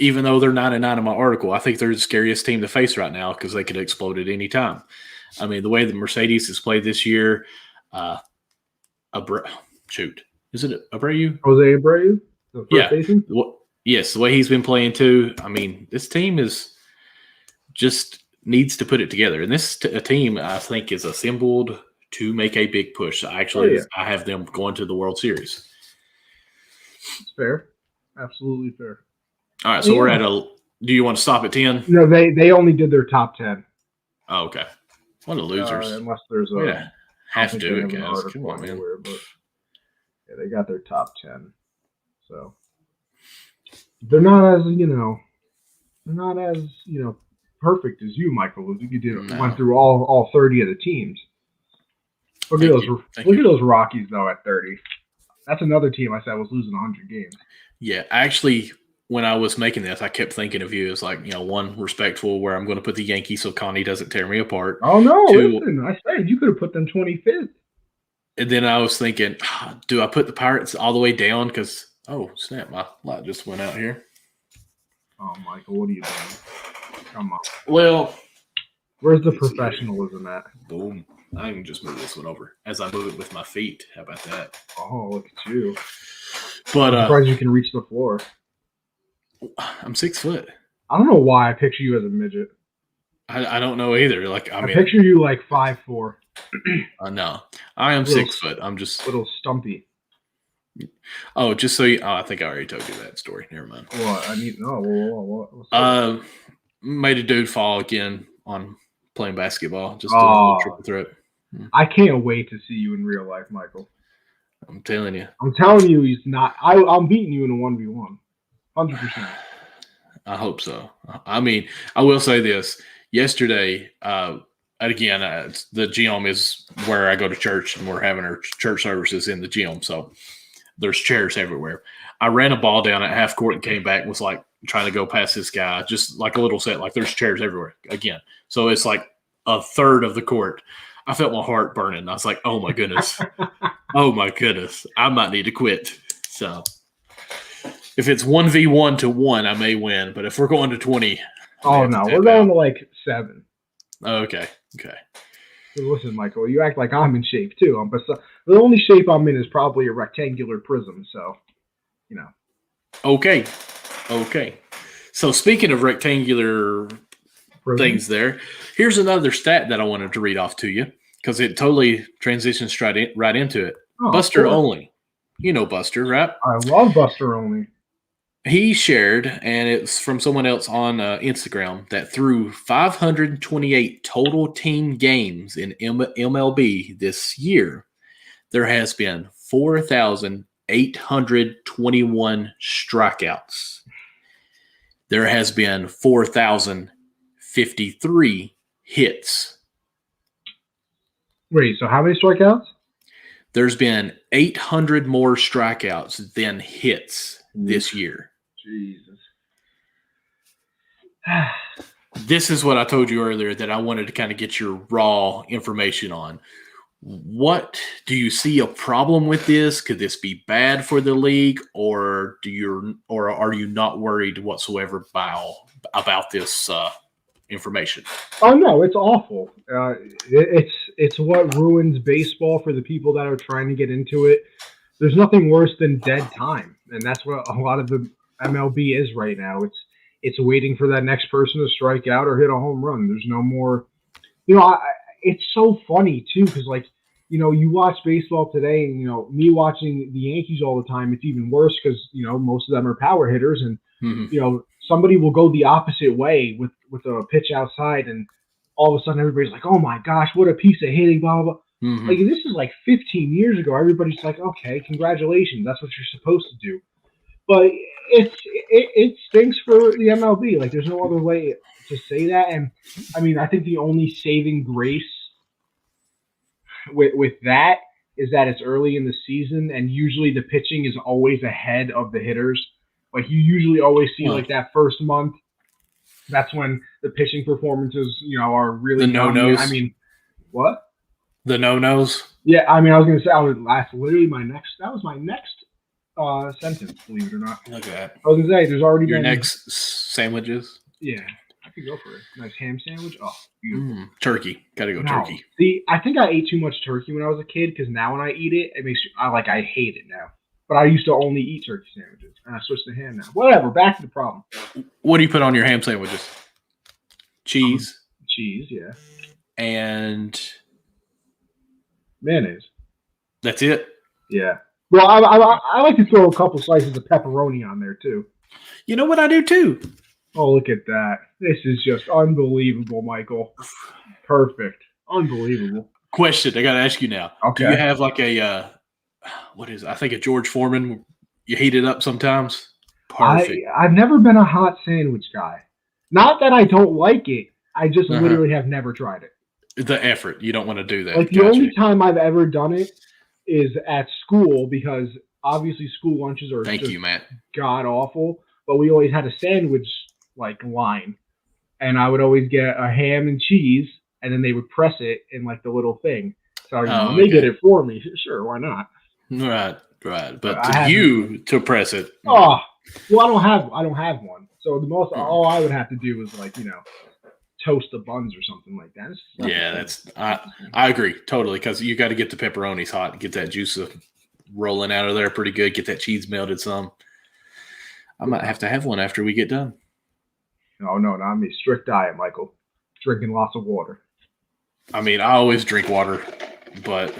even though they're 9-9 in my article, I think they're the scariest team to face right now because they could explode at any time. I mean, the way the Mercedes has played this year, is it Abreu? Jose Abreu? Yes, the way he's been playing too. I mean, this team just needs to put it together. And this team, I think, is assembled to make a big push. Actually, I have them going to the World Series. It's fair. Absolutely fair. All right, so we're at do you want to stop at 10? No, they only did their top 10. Oh, okay. What a losers. Unless there's have to do it, guys. Come on, man. But they got their top 10. So they're not as perfect as you, Michael. You went through all 30 of the teams. Look at those Rockies though at 30. That's another team I said was losing 100 games. Yeah, actually, when I was making this, I kept thinking of you as one, respectful, where I'm going to put the Yankees so Connie doesn't tear me apart. Oh, no, listen, I said you could have put them 25th. And then I was thinking, do I put the Pirates all the way down? Because, oh, snap, my light just went out here. Oh, Michael, what are you doing? Come on. Well. Where's the professionalism at? Boom. I can just move this one over as I move it with my feet. How about that? Oh, look at you. But I'm surprised you can reach the floor. I'm 6 foot. I don't know why I picture you as a midget. I don't know either. I picture you like 5'4". No, I am 6 foot. I'm just little stumpy. Oh, just so you. Oh, I think I already told you that story. Never mind. What? I need what? Made a dude fall again on playing basketball. Just doing a little triple threat. I can't wait to see you in real life, Michael. I'm telling you. He's not. I'm beating you in a 1v1. 100%. I hope so. I mean, I will say this. Yesterday, again, the gym is where I go to church, and we're having our church services in the gym. So there's chairs everywhere. I ran a ball down at half court and came back and was trying to go past this guy, just like a little set. There's chairs everywhere again. So it's a third of the court. I felt my heart burning. I was like, oh my goodness. Oh my goodness. I might need to quit. So if it's 1v1 to 1, I may win. But if we're going to 20, oh no, we're going to like 7. Okay. Listen, Michael, you act like I'm in shape too. The only shape I'm in is probably a rectangular prism. So, you know. Okay. So speaking of rectangular things there, here's another stat that I wanted to read off to you because it totally transitions right into it. Oh, Buster Olney. You know Buster, right? I love Buster Olney. He shared, and it's from someone else on Instagram, that through 528 total team games in MLB this year, there has been 4,821 strikeouts. There has been 4,053 hits. Wait, so how many strikeouts? There's been 800 more strikeouts than hits this year. Jesus. This is what I told you earlier that I wanted to kind of get your raw information on. What do you see a problem with this? Could this be bad for the league, or are you not worried whatsoever about this information? Oh no, it's awful. It's what ruins baseball for the people that are trying to get into it. There's nothing worse than dead time, and that's what a lot of the MLB is right now. It's waiting for that next person to strike out or hit a home run. There's no more. It's so funny too because you watch baseball today, and me watching the Yankees all the time. It's even worse because most of them are power hitters, and somebody will go the opposite way with a pitch outside, and all of a sudden everybody's like, "Oh my gosh, what a piece of hitting!" Blah blah blah. Mm-hmm. Like this is like 15 years ago. Everybody's like, "Okay, congratulations, that's what you're supposed to do." But it stinks for the MLB. Like there's no other way to say that. And I mean, I think the only saving grace with that is that it's early in the season, and usually the pitching is always ahead of the hitters. Like you usually always see like that first month. That's when the pitching performances, are really the no-nos. I mean, what? The no-nos. Yeah, I mean, I was going to say that's literally my next. That was my next sentence. Believe it or not. Look at that. I was going to say there's already your been next sandwiches. Yeah, I could go for it. Nice ham sandwich. Oh, beautiful. Turkey. Got to go turkey. See, I think I ate too much turkey when I was a kid because now when I eat it, it makes I hate it now. But I used to only eat turkey sandwiches, and I switched to ham now. Whatever. Back to the problem. What do you put on your ham sandwiches? Cheese. Cheese, yeah. And mayonnaise. That's it? Yeah. Well, I like to throw a couple slices of pepperoni on there, too. You know what I do, too? Oh, look at that. This is just unbelievable, Michael. Perfect. Unbelievable. Question I got to ask you now. Okay. Do you have like a, I think a George Foreman, you heat it up sometimes? Perfect. I've never been a hot sandwich guy. Not that I don't like it. I just literally have never tried it. The effort. You don't want to do that. Like the only time I've ever done it is at school because obviously school lunches are god awful. But we always had a sandwich line, and I would always get a ham and cheese, and then they would press it in the little thing. So they did it for me. Sure, why not? Right. But to press it. Oh, well, I don't have one. So the most all I would have to do was toast the buns or something like that. I agree totally because you got to get the pepperonis hot and get that juice rolling out of there pretty good. Get that cheese melted some. I might have to have one after we get done. No, not me. Strict diet, Michael. Drinking lots of water. I mean, I always drink water, but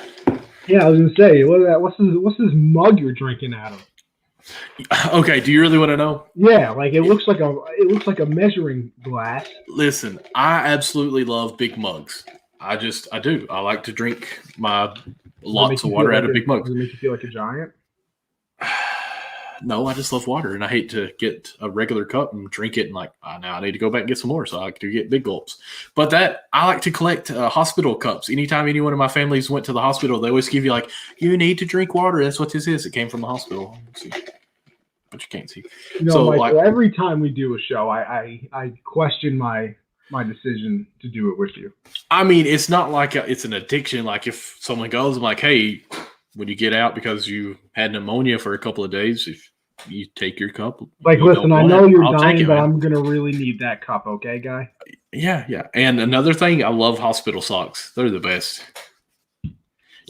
yeah, I was gonna say, what's this mug you're drinking out of? Okay, do you really want to know? Yeah, it looks like a measuring glass. Listen, I absolutely love big mugs. I do. I like to drink my lots of water out of big mugs. Does it make you feel like a giant? No, I just love water, and I hate to get a regular cup and drink it and now I need to go back and get some more, so I like to get big gulps. But I like to collect hospital cups. Anytime anyone in my families went to the hospital, they always give you you need to drink water. That's what this is. It came from the hospital. See. But you can't see. Michael, every time we do a show, I question my my decision to do it with you. I mean, it's not like it's an addiction. Like if someone goes, I'm like, hey, would you get out because you had pneumonia for a couple of days? If you take your cup, like, listen, I know you're dying, it, but man. I'm gonna really need that cup, okay, guy? Yeah. And another thing, I love hospital socks. They're the best.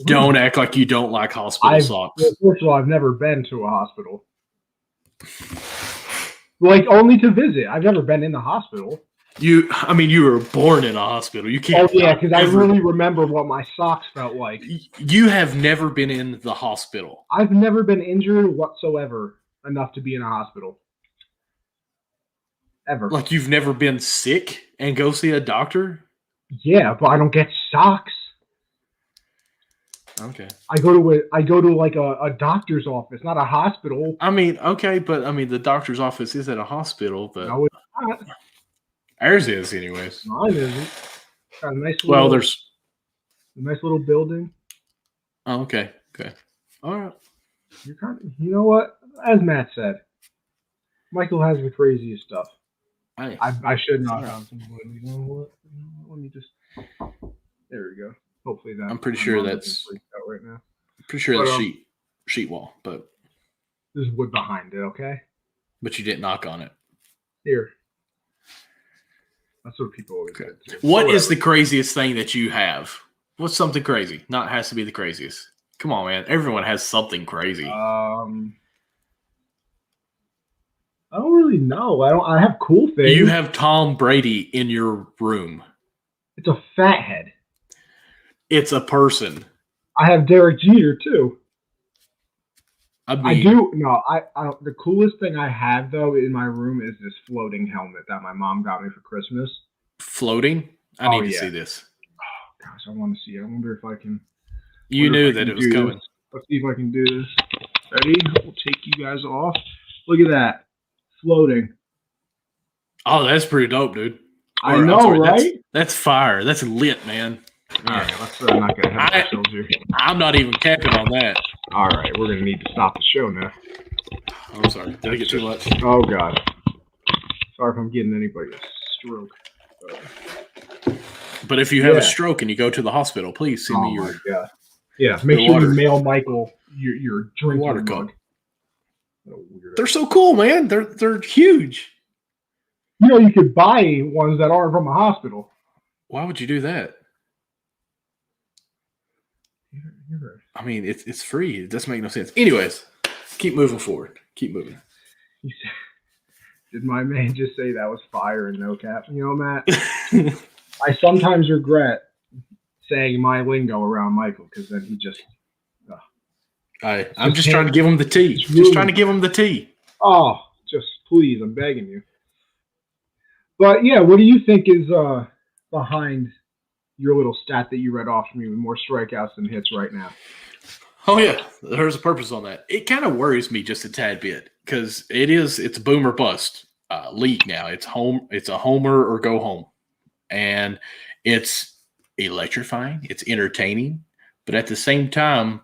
Don't act like you don't like hospital socks. Well, first of all, I've never been to a hospital. Like, only to visit. I've never been in the hospital. You were born in a hospital. You can't. Oh, yeah, because I really remember what my socks felt like. You have never been in the hospital. I've never been injured whatsoever enough to be in a hospital. Ever. Like you've never been sick and go see a doctor? Yeah, but I don't get socks. Okay. I go to like a doctor's office, not a hospital. I mean, okay, but I mean the doctor's office is at a hospital, but no, it's not. Ours is, anyways. Mine isn't. Got a nice little, there's a nice little building. Oh, okay. All right. You know what? As Matt said, Michael has the craziest stuff. I should not have some wood. You know what? Let me just. There we go. Hopefully that. I'm pretty sure that's out right now. Pretty sure that's sheet wall, but there's wood behind it. Okay. But you didn't knock on it. Here. That's what people always say. What is the craziest thing that you have? What's something crazy? Not has to be the craziest. Come on, man. Everyone has something crazy. I don't really know. I have cool things. You have Tom Brady in your room. It's a fat head. It's a person. I have Derek Jeter too. I do. No, I don't. The coolest thing I have though in my room is this floating helmet that my mom got me for Christmas. Floating? I need to see this. Oh gosh, I want to see it. I wonder if I can. You knew that it was coming. Let's see if I can do this. Ready? We'll take you guys off. Look at that. Floating. Oh, that's pretty dope, dude. I know, right? That's fire. That's lit, man. All right, let's not get ahead of ourselves here. I'm not even capping on that. All right, we're going to need to stop the show now. I'm sorry. Did I get too much? Oh, God. Sorry if I'm getting anybody a stroke. But if you have a stroke and you go to the hospital, please send me your... God. Yeah, make sure you mail Michael your drinking water cup. They're so cool, man. They're huge. You know, you could buy ones that aren't from a hospital. Why would you do that? I mean, it's free. It doesn't make no sense. Anyways, keep moving forward. Keep moving. Did my man just say that was fire and no cap? You know, Matt, I sometimes regret saying my lingo around Michael because then he just. I'm just trying to give him the tea. Just trying to give him the tea. Oh, just please, I'm begging you. But yeah, what do you think is behind your little stat that you read off to me with more strikeouts than hits right now? Oh yeah, there's a purpose on that. It kind of worries me just a tad bit because it's boom or bust league now. It's a homer or go home, and it's electrifying. It's entertaining, but at the same time,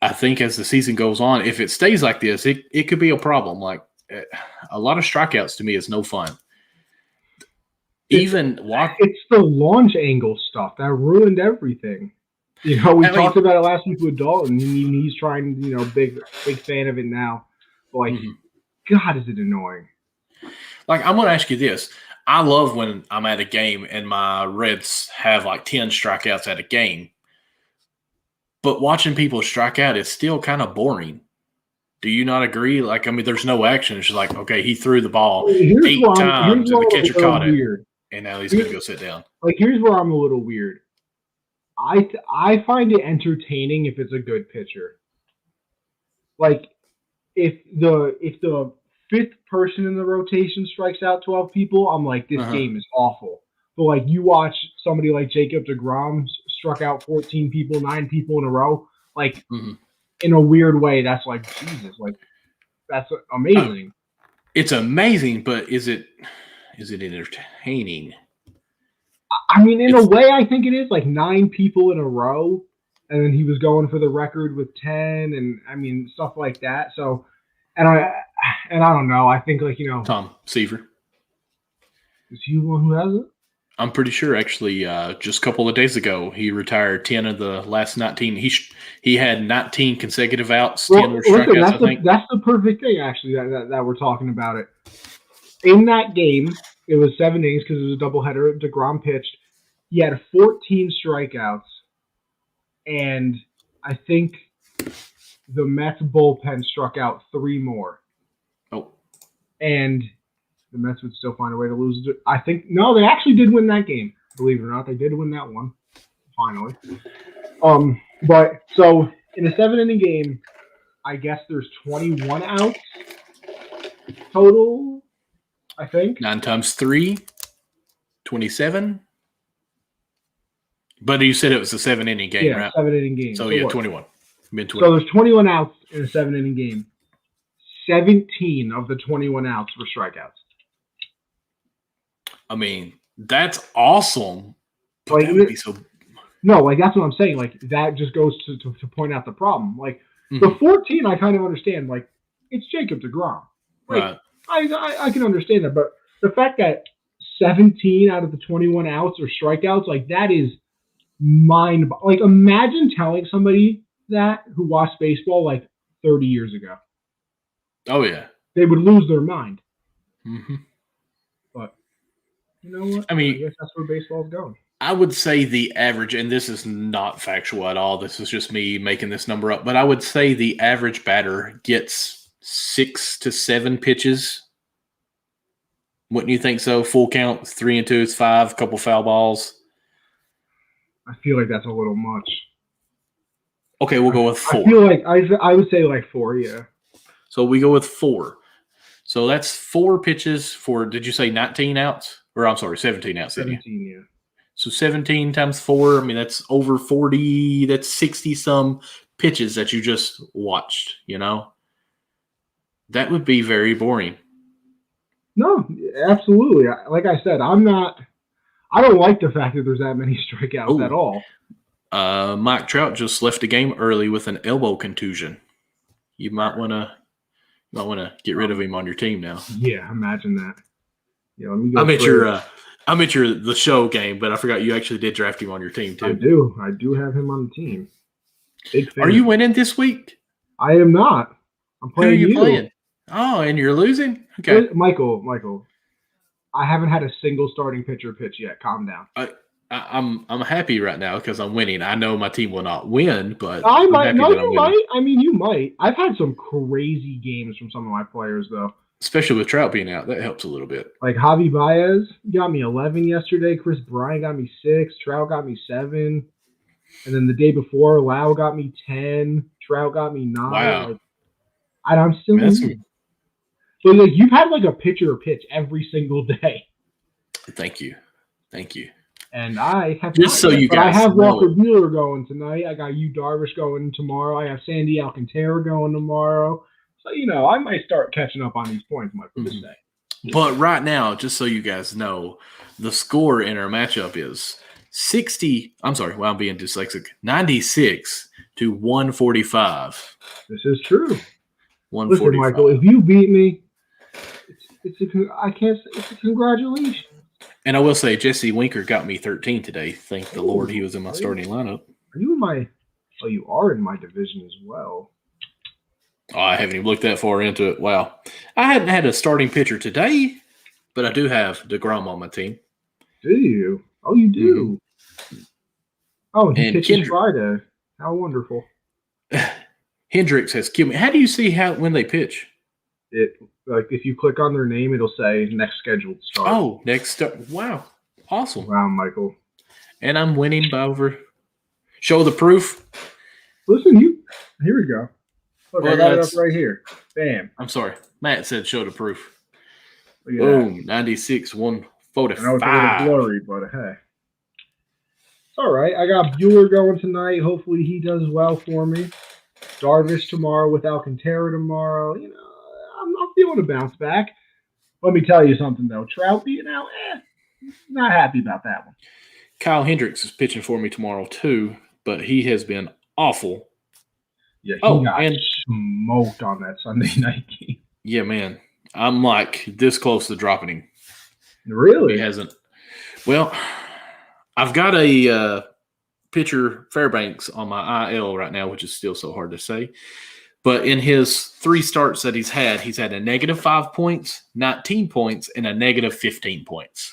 I think as the season goes on, if it stays like this, it could be a problem. Like a lot of strikeouts to me is no fun. It's the launch angle stuff that ruined everything. You know, we talked about it last week with Dalton. He's trying, big fan of it now. Like, God, is it annoying. Like, I'm going to ask you this. I love when I'm at a game and my Reds have like 10 strikeouts at a game. But watching people strike out is still kind of boring. Do you not agree? Like, I mean, there's no action. It's just like, okay, he threw the ball 8 times and the catcher caught it. And now he's going to go sit down. Like, here's where I'm a little weird. I find it entertaining if it's a good pitcher. Like, if the fifth person in the rotation strikes out 12 people, I'm like, this game is awful. But, like, you watch somebody like Jacob deGrom struck out 14 people, 9 people in a row. Like, in a weird way, that's like, Jesus, like, that's amazing. It's amazing, but is it entertaining? I mean, in a way, I think it is. Like 9 people in a row, and then he was going for the record with 10, and I mean stuff like that. So, and I don't know. I think like Tom Seaver. Is he the one who has it? I'm pretty sure, actually, just a couple of days ago, he retired 10 of the last 19. He had 19 consecutive outs, 10 were strikeouts, I think. That's the perfect thing, actually, that we're talking about it. In that game, it was 7 innings because it was a doubleheader. DeGrom pitched. He had 14 strikeouts, and I think the Mets bullpen struck out 3 more. Oh. And the Mets would still find a way to lose. I think no, they actually did win that game. Believe it or not, they did win that one. Finally. But so in a 7-inning game, I guess there's 21 outs total. I think 9 times 3, 27. But you said it was a 7-inning game, right? 7-inning game. So yeah, 21. Mid-20. So there's 21 outs in a 7-inning game. 17 of the 21 outs were strikeouts. I mean, that's awesome. But Like, that would be so. No, like that's what I'm saying. Like that just goes to point out the problem. Like the 14, I kind of understand. Like it's Jacob deGrom. Like, Right. I can understand that, but the fact that 17 out of the 21 outs are strikeouts, like that is mind. Like imagine telling somebody that who watched baseball like 30 years ago. Oh yeah. They would lose their mind. Mm-hmm. But you know what? I mean, I guess that's where baseball's going. I would say the average, and this is not factual at all, this is just me making this number up, but I would say the average batter gets 6 to 7 pitches. Wouldn't you think so? Full count, 3 and 2, it's 5, couple foul balls. I feel like that's a little much. Okay, we'll go with 4. I feel like I would say like 4, yeah. So we go with 4. So that's 4 pitches for, did you say 19 outs? Or I'm sorry, 17 outs. 17, yeah. So 17 times 4, I mean, that's over 40, that's 60-some pitches that you just watched, you know? That would be very boring. No, absolutely. Like I said, I don't like the fact that there's that many strikeouts at all. Mike Trout just left the game early with an elbow contusion. You might want to get rid of him on your team now. Yeah, imagine that. Yeah, let me go I'm at the show game, but I forgot you actually did draft him on your team too. I do have him on the team. Big fan. Are you winning this week? I am not. I'm playing. Who are you playing? Oh, and you're losing? Okay. Michael. I haven't had a single starting pitcher pitch yet. Calm down. I'm happy right now because I'm winning. I know my team will not win, but I might. I'm happy that I'm winning. Might. I mean, you might. I've had some crazy games from some of my players, though. Especially with Trout being out, that helps a little bit. Like Javi Baez got me 11 yesterday. Chris Bryant got me 6. Trout got me 7. And then the day before, Lau got me 10. Trout got me 9. Wow. Like, and I'm still winning. So like you've had like a pitcher pitch every single day. Thank you. And I have just so you guys I have know. Walker Buehler going tonight. I got Yu Darvish going tomorrow. I have Sandy Alcantara going tomorrow. So I might start catching up on these points, Mike, for this day. But right now, just so you guys know, the score in our matchup is 96 to 145. This is true. 145. Listen, Michael, if you beat me, it's a congratulations. And I will say, Jesse Winker got me 13 today. Thank the Lord he was in my starting lineup. Are you in my? Oh, you are in my division as well. Oh, I haven't even looked that far into it. Wow. I hadn't had a starting pitcher today, but I do have DeGrom on my team. Do you? Oh, you do. Mm-hmm. Oh, he pitches Friday. How wonderful. Hendricks has killed me. How do you see when they pitch? If you click on their name, it'll say next scheduled start. Oh, next start. Wow. Awesome. Wow, Michael. And I'm winning by over. Show the proof. Listen, here we go. Look, I got it up right here. Bam. I'm sorry. Matt said show the proof. Boom. 96, 145. I know it's a little blurry, but hey. It's all right. I got Buehler going tonight. Hopefully he does well for me. Darvish tomorrow with Alcantara tomorrow. I'm not feeling a bounce back. Let me tell you something, though. Trout being out, not happy about that one. Kyle Hendricks is pitching for me tomorrow, too, but he has been awful. Yeah, he got smoked on that Sunday night game. Yeah, man. I'm like this close to dropping him. Really? He hasn't. Well, I've got a pitcher Fairbanks on my IL right now, which is still so hard to say. But in his 3 starts that he's had a negative 5 points, 19 points, and a negative 15 points.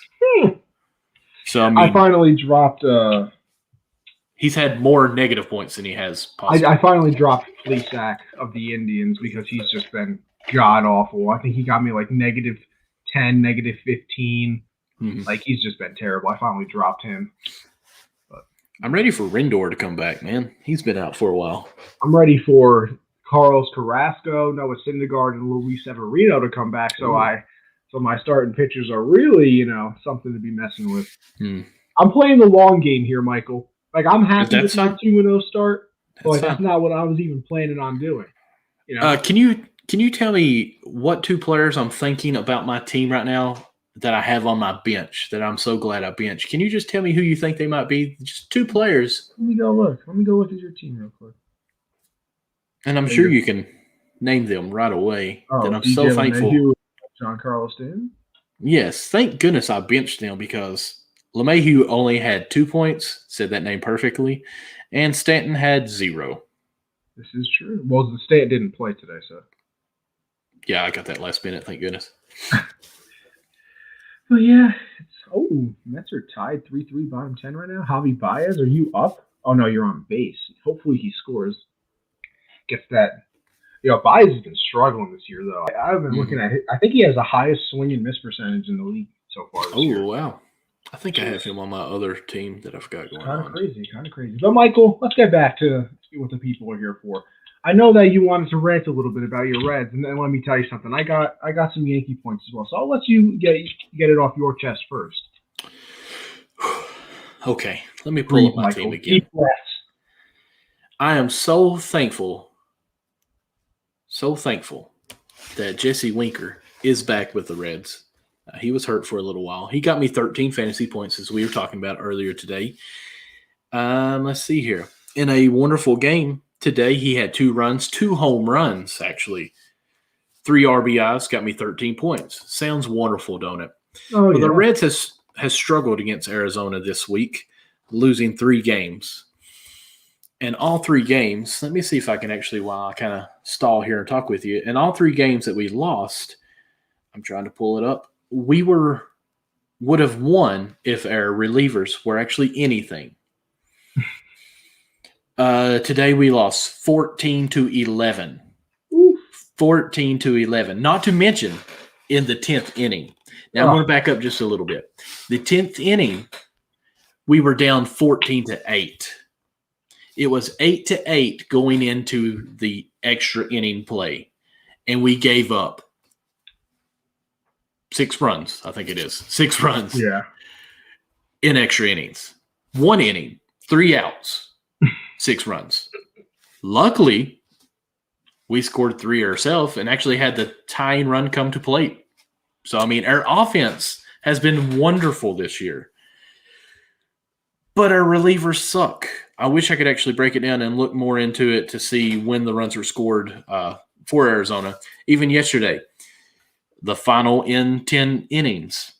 So I mean, I finally dropped. He's had more negative points than he has positive. I finally dropped Flesac of the Indians because he's just been god awful. I think he got me like negative 10, negative 15. Mm-hmm. Like he's just been terrible. I finally dropped him. But I'm ready for Rendor to come back, man. He's been out for a while. I'm ready for Carlos Carrasco, Noah Syndergaard, and Luis Severino to come back. So my starting pitchers are really, something to be messing with. I'm playing the long game here, Michael. Like I'm happy with my 2-0 start, but that's not what I was even planning on doing. Can you tell me what 2 players I'm thinking about my team right now that I have on my bench that I'm so glad I benched? Can you just tell me who you think they might be? Just 2 players. Let me go look at your team real quick. And I'm sure you can name them right away. Oh, that I'm so thankful. Giancarlo Stanton? Yes, thank goodness I benched them because LeMahieu only had 2 points, said that name perfectly, and Stanton had 0. This is true. Well, the Stanton didn't play today, so. Yeah, I got that last minute, thank goodness. Well, yeah. Mets are tied 3-3 bottom 10 right now. Javi Baez, are you up? Oh, no, you're on base. Hopefully he scores. Gets that. Baez has been struggling this year, though. I've been looking at it. I think he has the highest swing and miss percentage in the league so far this year. Oh, wow. I think I have him on my other team that I've got going on. Kind of crazy. But, Michael, let's get back to what the people are here for. I know that you wanted to rant a little bit about your Reds, and then let me tell you something. I got some Yankee points as well, so I'll let you get it off your chest first. Okay, let me pull up my team again. I am so thankful that Jesse Winker is back with the Reds. He was hurt for a little while. He got me 13 fantasy points, as we were talking about earlier today. Let's see here. In a wonderful game today, he had 2 runs, 2 home runs, actually. 3 RBIs, got me 13 points. Sounds wonderful, don't it? Oh, yeah. The Reds has struggled against Arizona this week, losing 3 games. And all 3 games, let me see if I can actually, while I kind of stall here and talk with you, in all 3 games that we lost, I'm trying to pull it up, we would have won if our relievers were actually anything. Today we lost 14-11. 14-11. Not to mention in the 10th inning. Now I'm going to back up just a little bit. The 10th inning, we were down 14-8. It was 8-8 going into the extra inning play, and we gave up 6 runs. I think it is 6 runs. Yeah. In extra innings, 1 inning, 3 outs, 6 runs. Luckily, we scored 3 ourselves and actually had the tying run come to plate. So I mean, our offense has been wonderful this year. But our relievers suck. I wish I could actually break it down and look more into it to see when the runs were scored for Arizona. Even yesterday, the final in 10 innings,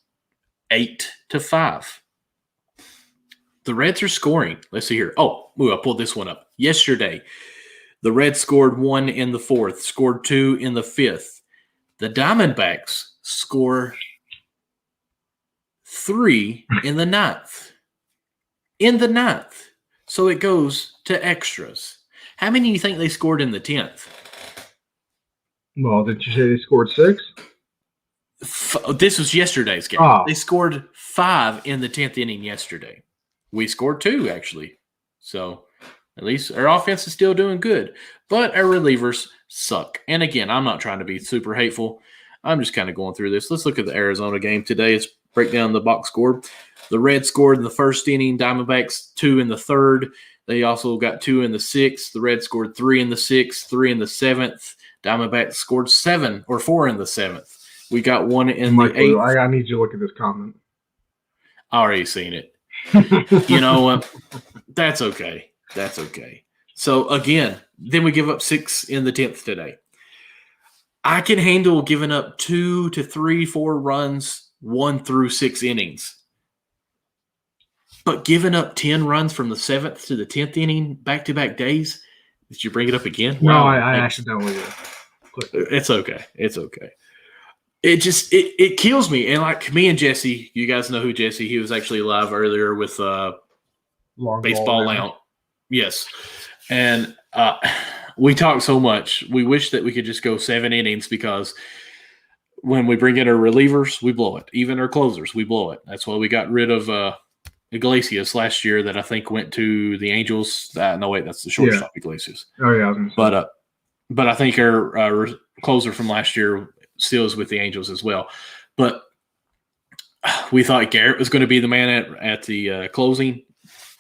8-5. The Reds are scoring. Let's see here. Oh, I pulled this one up. Yesterday, the Reds scored 1 in the 4th, scored 2 in the 5th. The Diamondbacks score 3 in the 9th. In the 9th. So it goes to extras. How many do you think they scored in the 10th? Well, did you say they scored 6? This was yesterday's game. Oh. They scored 5 in the 10th inning yesterday. We scored 2, actually. So at least our offense is still doing good. But our relievers suck. And again, I'm not trying to be super hateful. I'm just kind of going through this. Let's look at the Arizona game today. Let's break down the box score. The Reds scored in the 1st inning. Diamondbacks 2 in the 3rd. They also got 2 in the 6th. The Reds scored 3 in the 6th, 3 in the 7th. Diamondbacks scored 4 in the 7th. We got 1 in the 8th. I need you to look at this comment. I already seen it. You know what? That's okay. That's okay. So, again, then we give up 6 in the 10th today. I can handle giving up 2 to 3, 4 runs 1 through 6 innings. But giving up 10 runs from the 7th to the 10th inning back-to-back days, did you bring it up again? No, Wow, I accidentally did. It's okay. It's okay. It kills me. And like me and Jesse, you guys know who Jesse, he was actually live earlier with Baseball Lounge. Yes. And we talk so much. We wish that we could just go 7 innings because when we bring in our relievers, we blow it. Even our closers, we blow it. That's why we got rid of Iglesias last year that I think went to the Angels. No, wait, that's the shortstop, Iglesias. Oh, yeah. But I think our closer from last year still is with the Angels as well. But we thought Garrett was going to be the man at the closing,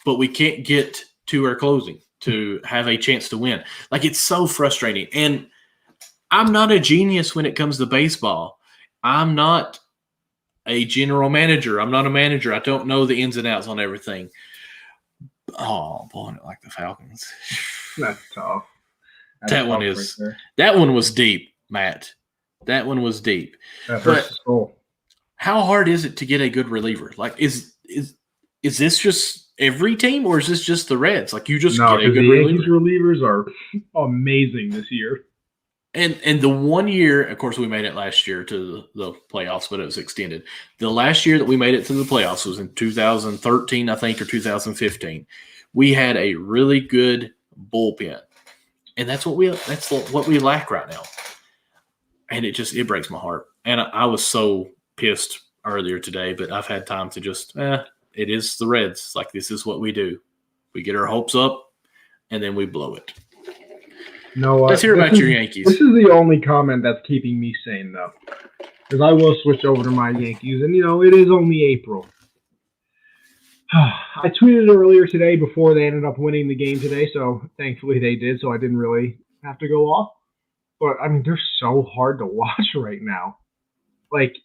but we can't get to our closing to have a chance to win. Like, it's so frustrating. And I'm not a genius when it comes to baseball. I'm not a general manager. I'm not a manager. I don't know the ins and outs on everything. Oh, blowing it like the Falcons. That's tough. That one was deep, Matt. That one was deep. That hurts the soul. How hard is it to get a good reliever? Like, is this just every team, or is this just the Reds? Like, you just get a good reliever. Yankees relievers are amazing this year. And the 1 year, of course, we made it last year to the playoffs, but it was extended. The last year that we made it to the playoffs was in 2013, I think, or 2015. We had a really good bullpen, and that's what we lack right now. And it breaks my heart. And I was so pissed earlier today, but I've had time to just it is the Reds. Like, this is what we do. We get our hopes up, and then we blow it. No, let's hear about your Yankees. This is the only comment that's keeping me sane, though, because I will switch over to my Yankees, and it is only April. I tweeted earlier today before they ended up winning the game today, so thankfully they did, so I didn't really have to go off. But I mean, they're so hard to watch right now. Like,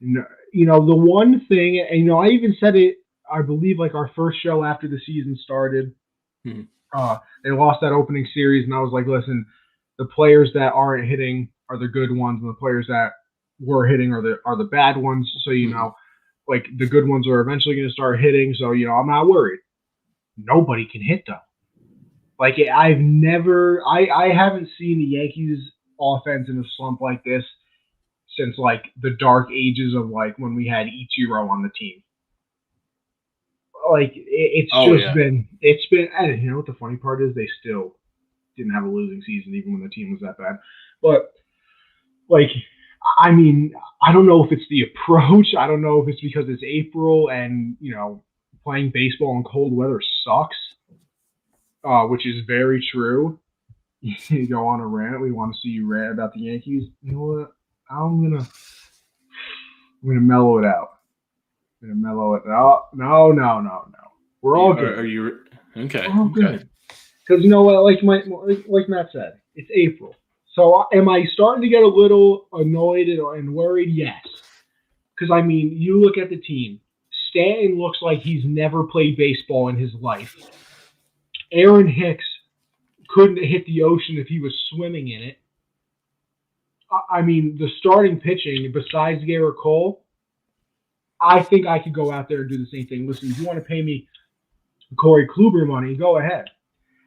the one thing, and I even said it, I believe, like our first show after the season started. Hmm. They lost that opening series, and I was like, listen, the players that aren't hitting are the good ones, and the players that were hitting are the bad ones. So, like, the good ones are eventually going to start hitting. So, I'm not worried. Nobody can hit, though. Like, I haven't seen the Yankees offense in a slump like this since, like, the dark ages of, like, when we had Ichiro on the team. Like, it's been, and you know what the funny part is? They still didn't have a losing season even when the team was that bad. But, like, I mean, I don't know if it's the approach. I don't know if it's because it's April and, playing baseball in cold weather sucks, which is very true. You go on a rant. We want to see you rant about the Yankees. You know what? I'm gonna mellow it out. I'm gonna mellow it out. No. We're all good. Are you okay? We're all good. Because you know what? Like Matt said, it's April. So am I starting to get a little annoyed and worried? Yes. Because I mean, you look at the team. Stanton looks like he's never played baseball in his life. Aaron Hicks couldn't hit the ocean if he was swimming in it. I mean, the starting pitching, besides Garrett Cole, I think I could go out there and do the same thing. Listen, if you want to pay me Corey Kluber money, go ahead.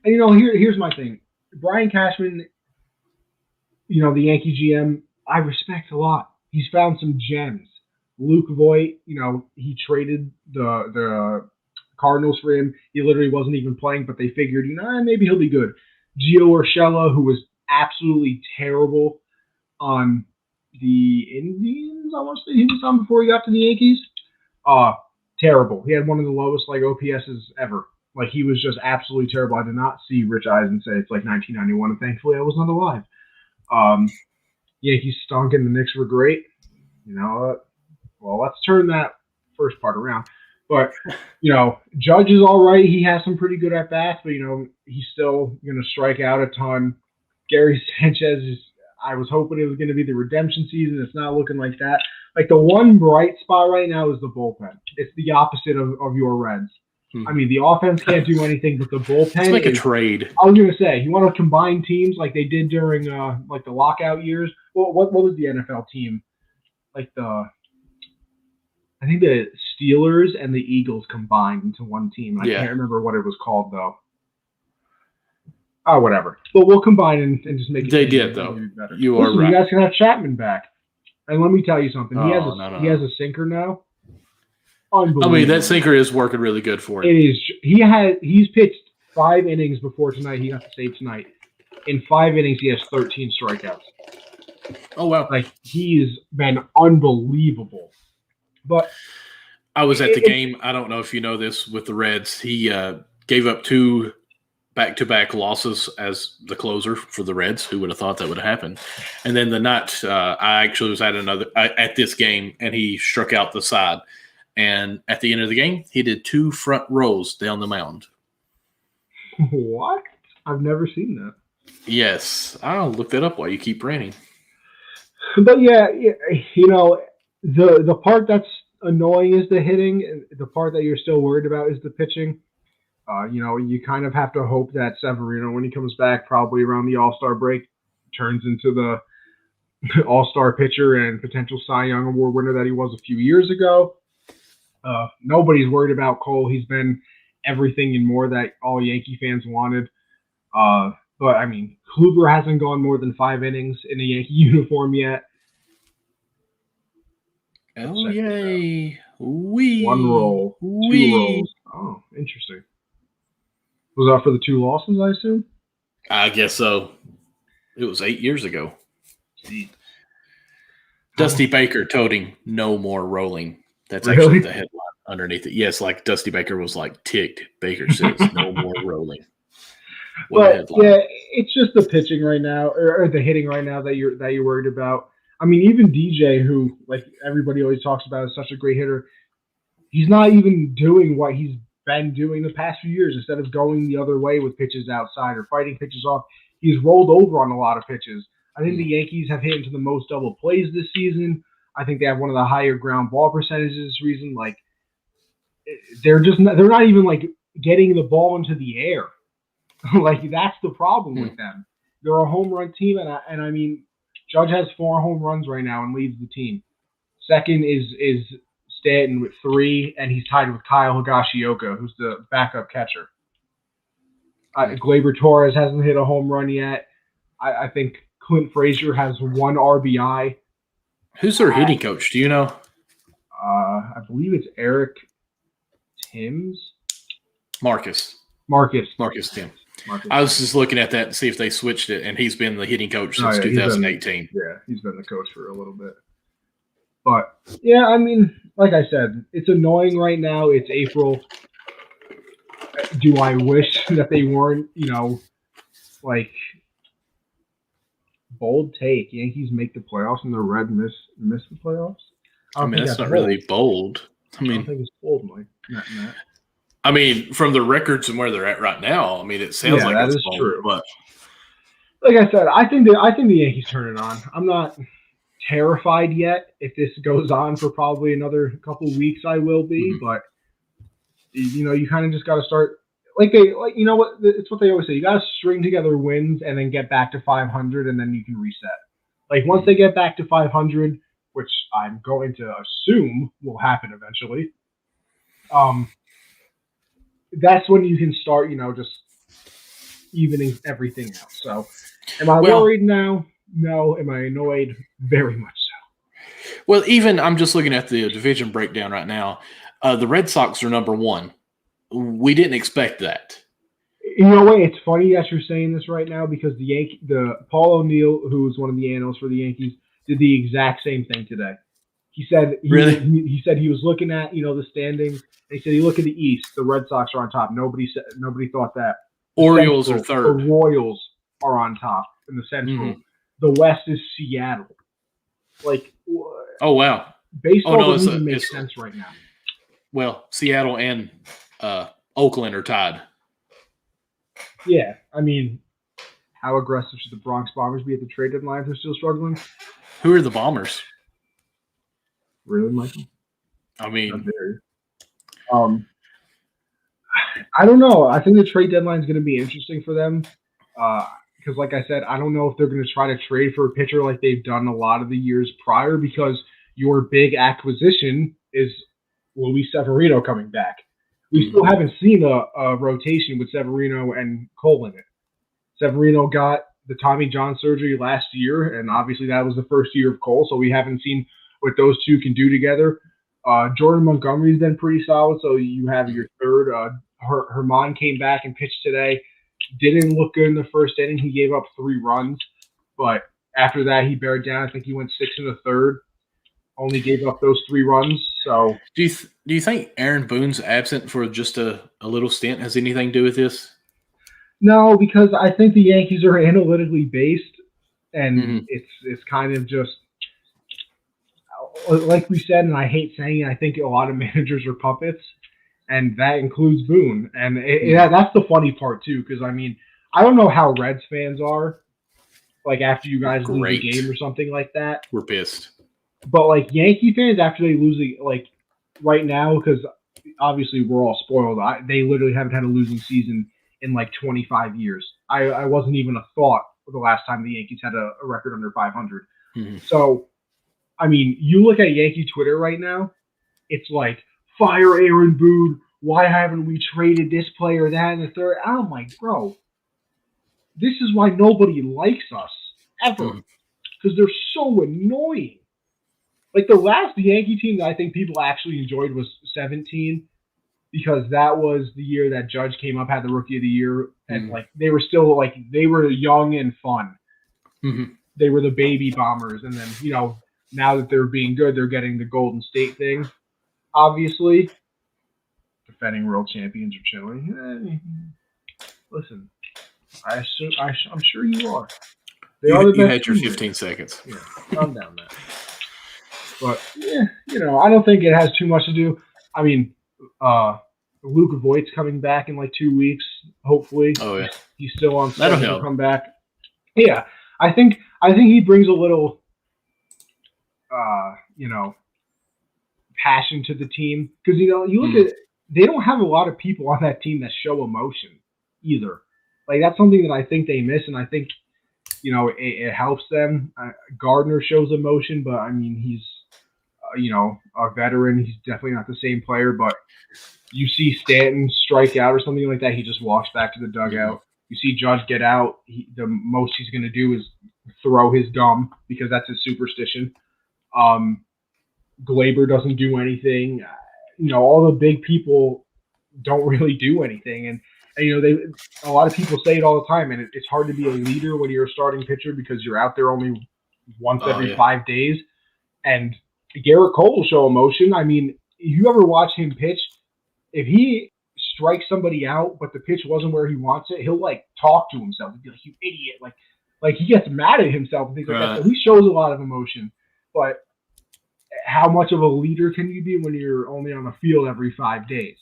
And, here's my thing. Brian Cashman, the Yankee GM, I respect a lot. He's found some gems. Luke Voigt, he traded the Cardinals for him. He literally wasn't even playing, but they figured, maybe he'll be good. Gio Urshela, who was absolutely terrible on the Indians, I want to say he was on before he got to the Yankees. Terrible. He had one of the lowest OPSs ever. Like, he was just absolutely terrible. I did not see Rich Eisen say it's like 1991, and thankfully I was not alive. Yankees stunk and the Knicks were great. Well, let's turn that first part around. But, Judge is all right. He has some pretty good at-bats, but, he's still going to strike out a ton. Gary Sanchez I was hoping it was going to be the redemption season. It's not looking like that. Like, the one bright spot right now is the bullpen. It's the opposite of your Reds. I mean, the offense can't do anything, but the bullpen. Let's make a trade. I was going to say, you want to combine teams like they did during the lockout years? What was the NFL team? Like I think the Steelers and the Eagles combined into one team. I Yeah. can't remember what it was called though. Oh, whatever. But we'll combine and just make it. They did though. Better. You Listen, are right. You guys can have Chapman back. And let me tell you something. He has a sinker now. Unbelievable. I mean, that sinker is working really good for him. It is. He's pitched 5 innings before tonight. He got to save tonight. In 5 innings, he has 13 strikeouts. Oh wow! Like he's been unbelievable. But I was at the game. I don't know if you know this with the Reds. He gave up 2 back-to-back losses as the closer for the Reds. Who would have thought that would have happened? And then the night I actually was at this game, and he struck out the side. And at the end of the game, he did 2 front rows down the mound. What? I've never seen that. Yes, I'll look that up while you keep ranting. But yeah, you know, the part that's annoying is the hitting. The part that you're still worried about is the pitching. You know, you kind of have to hope that Severino, when he comes back, probably around the All-Star break, turns into the All-Star pitcher and potential Cy Young Award winner that he was a few years ago. Nobody's worried about Cole. He's been everything and more that all Yankee fans wanted. But, I mean, Kluber hasn't gone more than 5 innings in a Yankee uniform yet. Oh, yay. Wee. 1 roll. 2 rolls. Oh, interesting. Was that for the 2 losses, I assume? I guess so. It was 8 years ago. Gee. Dusty Baker toting no more rolling. That's Really? actually the headline underneath it. Yes, like Dusty Baker was like ticked. Baker says no more rolling. But yeah, it's just the pitching right now, or the hitting right now that you're worried about. I mean, even DJ, who like everybody always talks about, is such a great hitter. He's not even doing what he's been doing the past few years. Instead of going the other way with pitches outside or fighting pitches off, he's rolled over on a lot of pitches. I think the Yankees have hit into the most double plays this season. I think they have one of the higher ground ball percentages this season. Like they're not even like getting the ball into the air. Like that's the problem with them. They're a home run team, and I mean, Judge has 4 home runs right now and leads the team. Second is Stanton with 3, and he's tied with Kyle Higashioka, who's the backup catcher. Gleyber Torres hasn't hit a home run yet. I think Clint Frazier has 1 RBI. Who's their hitting coach? Do you know? I believe it's Eric Timms. Marcus Tim. I was just looking at that to see if they switched it, and he's been the hitting coach since 2018. He's been the coach for a little bit. But, yeah, I mean, like I said, it's annoying right now. It's April. Do I wish that they weren't, you know, like, bold take. Yankees make the playoffs and the Reds miss the playoffs? I mean, that's not really bold. I don't think it's bold, Mike. Not. I mean, from the records and where they're at right now, I mean, it sounds like it's bold. True. But like I said, I think the Yankees turn it on. I'm not terrified yet. If this goes on for probably another couple weeks, I will be. Mm-hmm. But you know, you kind of just got to start you know what? It's what they always say. You got to string together wins and then get back to 500, and then you can reset. Like once they get back to 500, which I'm going to assume will happen eventually. That's when you can start, you know, just evening everything out. So, am I worried now? No. Am I annoyed? Very much so. Well, even I'm just looking at the division breakdown right now. The Red Sox are number 1. We didn't expect that. You know what? It's funny that you're saying this right now because the Paul O'Neill, who's one of the analysts for the Yankees, did the exact same thing today. He said he said he was looking at, you know, the standings. He said, "You look at the East. The Red Sox are on top. Nobody thought that. Orioles are third. The Royals are on top in the Central. Mm-hmm. The West is Seattle. Like, oh wow, baseball doesn't even make sense right now. Well, Seattle and Oakland are tied. Yeah, I mean, how aggressive should the Bronx Bombers be at the trade deadline if they're still struggling? Who are the Bombers? Really, Michael? I mean, I don't know. I think the trade deadline is going to be interesting for them because, like I said, I don't know if they're going to try to trade for a pitcher like they've done a lot of the years prior because your big acquisition is Luis Severino coming back. We still haven't seen a rotation with Severino and Cole in it. Severino got the Tommy John surgery last year, and obviously that was the first year of Cole, so we haven't seen what those two can do together. Jordan Montgomery's been pretty solid, so you have your third. Herman came back and pitched today. Didn't look good in the first inning. He gave up 3 runs, but after that he bared down. I think he went 6 1/3. Only gave up those 3 runs. So do you think Aaron Boone's absent for just a little stint has anything to do with this? No, because I think the Yankees are analytically based, and it's kind of just like we said, and I hate saying it, I think a lot of managers are puppets, and that includes Boone. And that's the funny part, too, because, I mean, I don't know how Reds fans are, like, after you guys lose a game or something like that. We're pissed. But, like, Yankee fans, after they lose, like, right now, because obviously we're all spoiled, they literally haven't had a losing season in, like, 25 years. I wasn't even a thought the last time the Yankees had a record under 500. So, I mean, you look at Yankee Twitter right now, it's like, fire Aaron Boone, why haven't we traded this player, that, and the third? I'm like, bro, this is why nobody likes us, ever, because they're so annoying. Like, the last Yankee team that I think people actually enjoyed was 17, because that was the year that Judge came up, had the Rookie of the Year, and, like, they were still, like, they were young and fun. They were the baby bombers, and then, you know, now that they're being good, they're getting the Golden State thing, obviously. Defending world champions are chilling. Listen, I'm sure you are. You had your 15 seconds. Yeah, calm down, man. But, yeah, you know, I don't think it has too much to do. I mean, Luke Voigt's coming back in like 2 weeks, hopefully. Oh, yeah. He's still on schedule That'll help. to come back. Yeah, I think he brings a little, you know, passion to the team. Because, you know, you look at they don't have a lot of people on that team that show emotion either. Like, that's something that I think they miss, and I think, you know, it helps them. Gardner shows emotion, but, I mean, he's, you know, a veteran. He's definitely not the same player, but you see Stanton strike out or something like that, he just walks back to the dugout. You see Judge get out, the most he's going to do is throw his gum because that's his superstition. Glaber doesn't do anything. You know, all the big people don't really do anything. And you know, a lot of people say it all the time, and it's hard to be a leader when you're a starting pitcher because you're out there only once every 5 days. And Garrett Cole will show emotion. I mean, if you ever watch him pitch, if he strikes somebody out, but the pitch wasn't where he wants it, he'll, like, talk to himself. He'll be like, you idiot. Like he gets mad at himself and things like that. So he shows a lot of emotion. But how much of a leader can you be when you're only on the field every 5 days?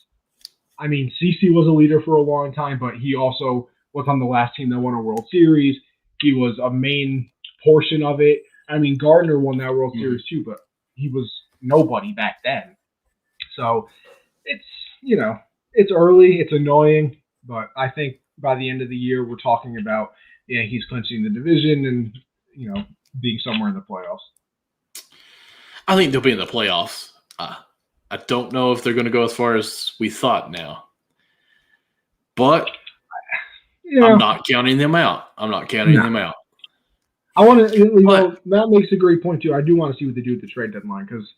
I mean, CeCe was a leader for a long time, but he also was on the last team that won a World Series. He was a main portion of it. I mean, Gardner won that World Series too, but he was nobody back then. So it's, you know, it's early, it's annoying, but I think by the end of the year, we're talking about Yankees clinching the division and, you know, being somewhere in the playoffs. I think they'll be in the playoffs. I don't know if they're going to go as far as we thought now. But I'm not counting them out. I'm not counting them out. I want to, you know, that makes a great point, too. I do want to see what they do at the trade deadline because,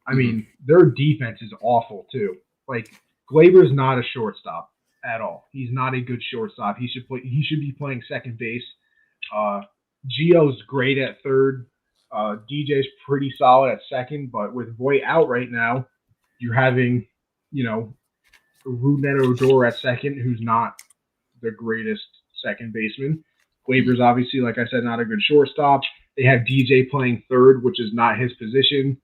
I mean, their defense is awful, too. Like, Glaber's not a shortstop at all. He's not a good shortstop. He should be playing second base. Gio's great at third. DJ's pretty solid at second, but with Voit out right now, you're having, you know, Rougned Odor at second, who's not the greatest second baseman. Glaber's obviously, like I said, not a good shortstop. They have DJ playing third, which is not his position.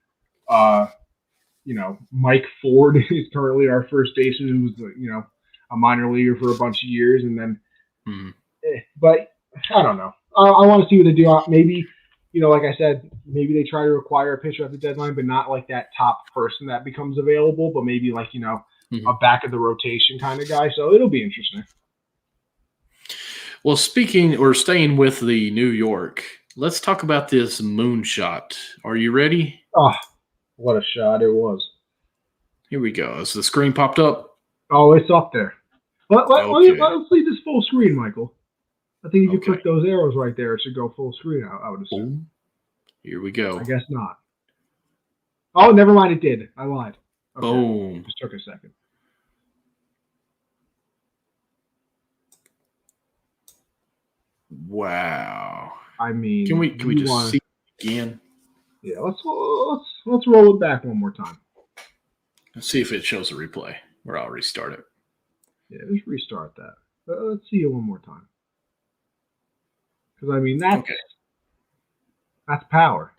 You know, Mike Ford is currently our first baseman, who was, you know, a minor leaguer for a bunch of years, and then, but I don't know. I want to see what they do. Maybe, you know, like I said, maybe they try to acquire a pitcher at the deadline, but not like that top person that becomes available, but maybe like, you know, a back of the rotation kind of guy. So it'll be interesting. Well, staying with the New York, let's talk about this moonshot. Are you ready? Oh, what a shot it was. Here we go. As the screen popped up. Oh, it's up there. Let's leave this full screen, Michael. I think if you click those arrows right there, it should go full screen, I would assume. Boom. Here we go. I guess not. Oh, never mind. It did. I lied. Okay. Boom. Just took a second. Wow. I mean, can we just see it again? Yeah, let's roll it back one more time. Let's see if it shows a replay. Or I'll restart it. Yeah, just restart that. Let's see it one more time. Because I mean, that's power.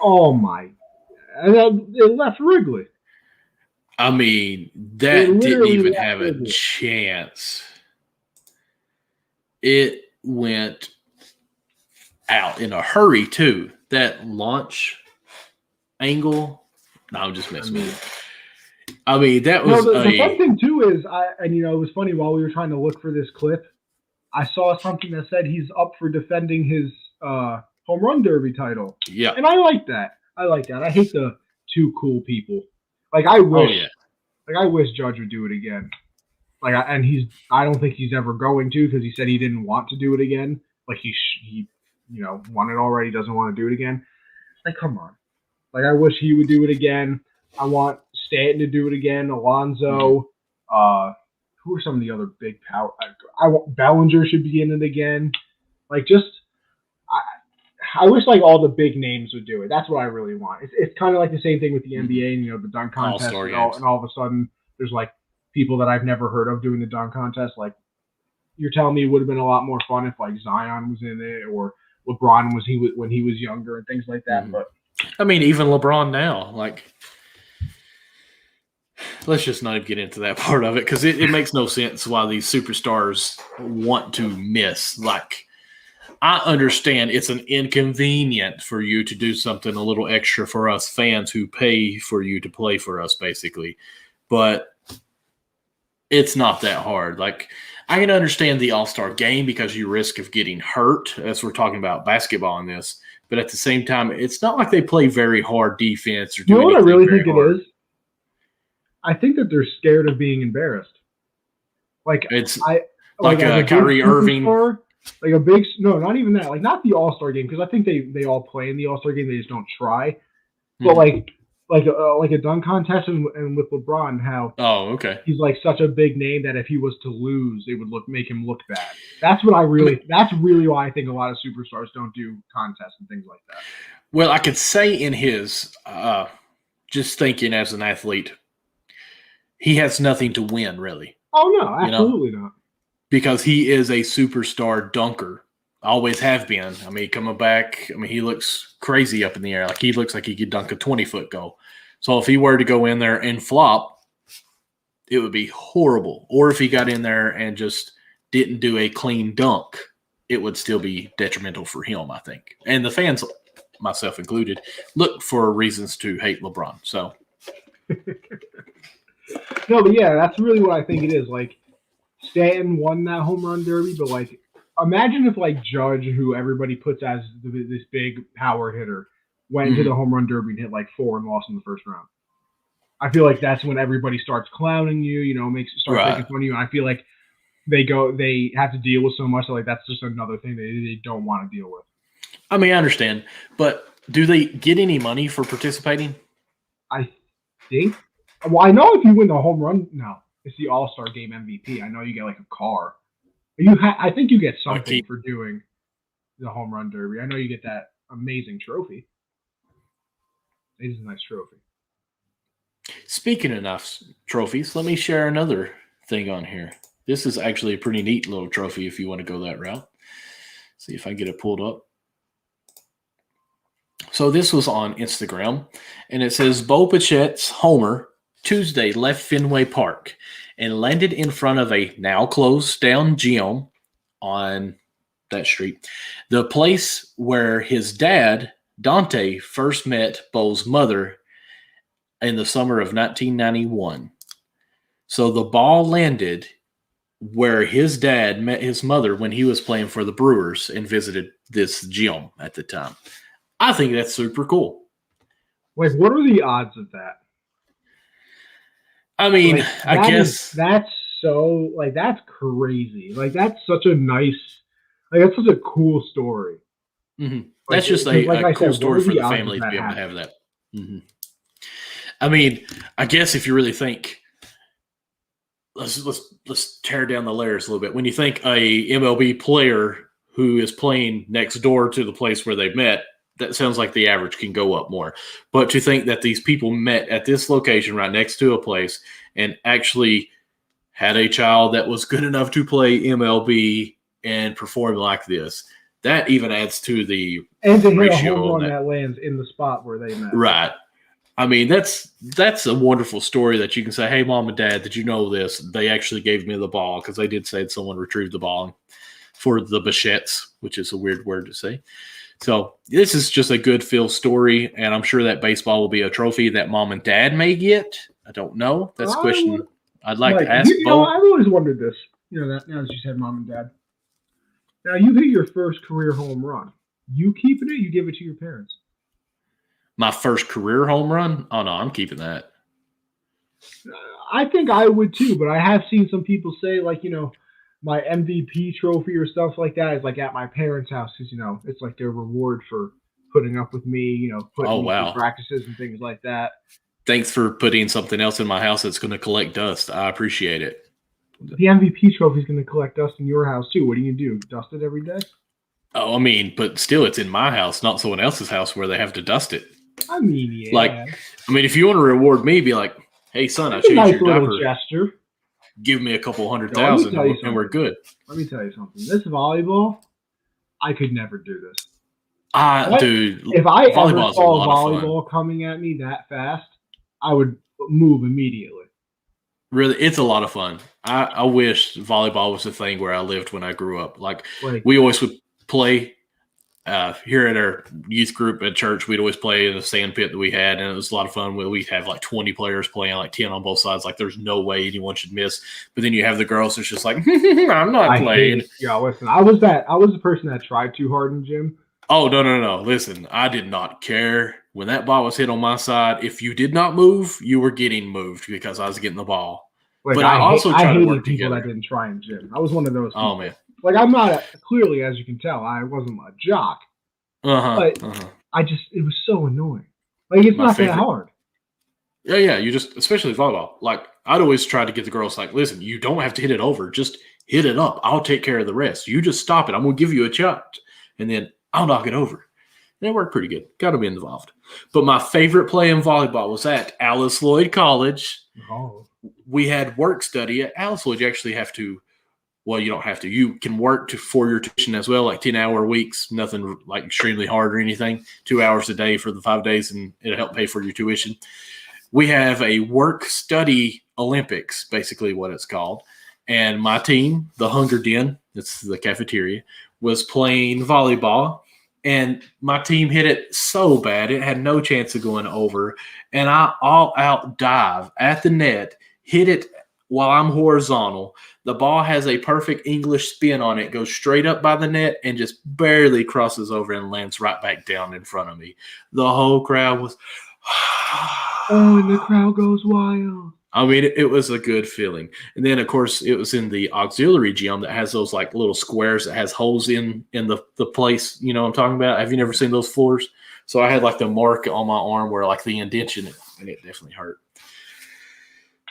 Oh my! It left Wrigley. I mean, that didn't even have a chance. It went out in a hurry too. That launch angle. No, I'm just messing with it. I mean, that was the fun thing too is, it was funny while we were trying to look for this clip, I saw something that said he's up for defending his home run derby title. Yeah, and I like that. I hate the too cool people. Like I wish, I wish Judge would do it again. I don't think he's ever going to, because he said he didn't want to do it again. Like he won it already, doesn't want to do it again. Like, come on. Like, I wish he would do it again. I want Stanton to do it again. Alonso. Who are some of the other big power? I want Bellinger should be in it again. Like, just I wish like all the big names would do it. That's what I really want. It's kind of like the same thing with the NBA and the dunk contest, and all of a sudden there's like people that I've never heard of doing the dunk contest. Like, you're telling me it would have been a lot more fun if like Zion was in it, or LeBron when he was younger and things like that. Mm-hmm. But I mean, even LeBron now, like, let's just not even get into that part of it, because it makes no sense why these superstars want to miss. Like, I understand it's an inconvenient for you to do something a little extra for us fans who pay for you to play for us, basically. But it's not that hard. Like, I can understand the All-Star game because you risk of getting hurt, as we're talking about basketball in this. But at the same time, it's not like they play very hard defense or do anything. You know what I really think it is? I think that they're scared of being embarrassed. Like, it's like Kyrie Irving. Like a big – no, not even that. Like, not the All-Star game, because I think they all play in the All-Star game. They just don't try. But, like a dunk contest and with LeBron, how he's like such a big name that if he was to lose, it would make him look bad. That's really why I think a lot of superstars don't do contests and things like that. Well, I could say in his just thinking as an athlete, he has nothing to win, really. Oh no, absolutely not. Because he is a superstar dunker. Always have been. I mean, coming back, he looks crazy up in the air. Like, he looks like he could dunk a 20-foot goal. So if he were to go in there and flop, it would be horrible. Or if he got in there and just didn't do a clean dunk, it would still be detrimental for him, I think. And the fans, myself included, look for reasons to hate LeBron. So, no, but yeah, that's really what I think it is. Like, Stanton won that home run derby, but like, imagine if like Judge, who everybody puts as this big power hitter, went into the home run derby and hit like 4 and lost in the first round. I feel like that's when everybody starts clowning you, making fun of you. And I feel like they have to deal with so much. So like, that's just another thing they don't want to deal with. I mean, I understand, but do they get any money for participating? I think. Well, I know if you win the home run, no, it's the All-Star Game MVP. I know you get like a car. I think you get something for doing the home run derby. I know you get that amazing trophy. It is a nice trophy. Speaking of nice trophies, let me share another thing on here. This is actually a pretty neat little trophy if you want to go that route. See if I can get it pulled up. So this was on Instagram, and it says Bo Bichette's homer Tuesday left Fenway Park and landed in front of a now closed down gym on that street, the place where his dad, Dante, first met Bo's mother in the summer of 1991. So the ball landed where his dad met his mother when he was playing for the Brewers and visited this gym at the time. I think that's super cool. Like, what are the odds of that? I mean, Like, I guess that's so, like, that's crazy. Like, that's such a nice, like, that's such a cool story. Like, that's just because, like a I cool said, what story are for the the odds of family to that be able to have happening? that. hmm I mean, I guess if you really think, let's tear down the layers a little bit. When you think a MLB player who is playing next door to the place where they met, that sounds like the average can go up more. But to think that these people met at this location right next to a place and actually had a child that was good enough to play MLB and perform like this, that even adds to the And to hit a home ratio on run that. that lands in the spot where they met. Right. I mean, that's a wonderful story that you can say, "Hey, mom and dad, did you know this? They actually gave me the ball," because they did say that someone retrieved the ball for the Bichettes, which is a weird word to say. So this is just a good feel story, and I'm sure that baseball will be a trophy that mom and dad may get. I don't know. That's a I would, question I'd like to like, ask both. I've always wondered this. That now that you said mom and dad. Now you hit your first career home run. You keeping it? You give it to your parents? My first career home run? Oh no, I'm keeping that. I think I would too, but I have seen some people say, like, my MVP trophy or stuff like that is like at my parents' house because it's like their reward for putting up with me, putting Oh me through wow. practices and things like that. Thanks for putting something else in my house that's going to collect dust. I appreciate it. The MVP trophy is going to collect dust in your house too. What do you do? Dust it every day? Oh, I mean, but still, it's in my house, not someone else's house where they have to dust it. I mean, Like, yeah, I mean, if you want to reward me, be like, "Hey, son, I it's a changed nice your little diaper. gesture. Give me a couple hundred Let me thousand, tell you and we're something. good." Let me tell you something. This volleyball, I could never do this. Dude, If I ever volleyball is a saw a lot of fun. volleyball coming at me that fast, I would move immediately. Really, it's a lot of fun. I wish volleyball was a thing where I lived when I grew up. Like, Like, we always would play here at our youth group at church. We'd always play in the sand pit that we had, and it was a lot of fun. We'd have like 20 players playing, like 10 on both sides. Like, there's no way anyone should miss. But then you have the girls that's just like, "I'm not I playing." hate. Yeah, listen. I was the person that tried too hard in gym. Oh, no. Listen, I did not care. When that ball was hit on my side, if you did not move, you were getting moved because I was getting the ball. Like, But I also I try to hated work people that together. didn't try in gym. I was one of those people. Oh, man. Like, I'm not clearly, as you can tell, I wasn't a jock, Uh-huh. but Uh-huh. it was so annoying. Like, it's My not that favorite. hard. Yeah. You just, especially volleyball. Like, I'd always try to get the girls like, "Listen, you don't have to hit it over. Just hit it up. I'll take care of the rest. You just stop it. I'm going to give you a shot, and then I'll knock it over." And it worked pretty good. Got to be involved. But my favorite play in volleyball was at Alice Lloyd College. Oh, We had work study at Alice Lloyd. You actually have to, well, you don't have to. You can work for your tuition as well, like 10-hour weeks, nothing like extremely hard or anything, 2 hours a day for the 5 days, and it'll help pay for your tuition. We have a work study Olympics, basically what it's called. And my team, the Hunger Den, that's the cafeteria, was playing volleyball. And my team hit it so bad, it had no chance of going over. And I all out dive at the net, hit it while I'm horizontal. The ball has a perfect English spin on it, goes straight up by the net, and just barely crosses over and lands right back down in front of me. The whole crowd was, oh, and the crowd goes wild. I mean, it was a good feeling. And then, of course, it was in the auxiliary gym that has those like little squares that has holes in the place. You know what I'm talking about? Have you never seen those floors? So I had like the mark on my arm where like the indentation, and it definitely hurt.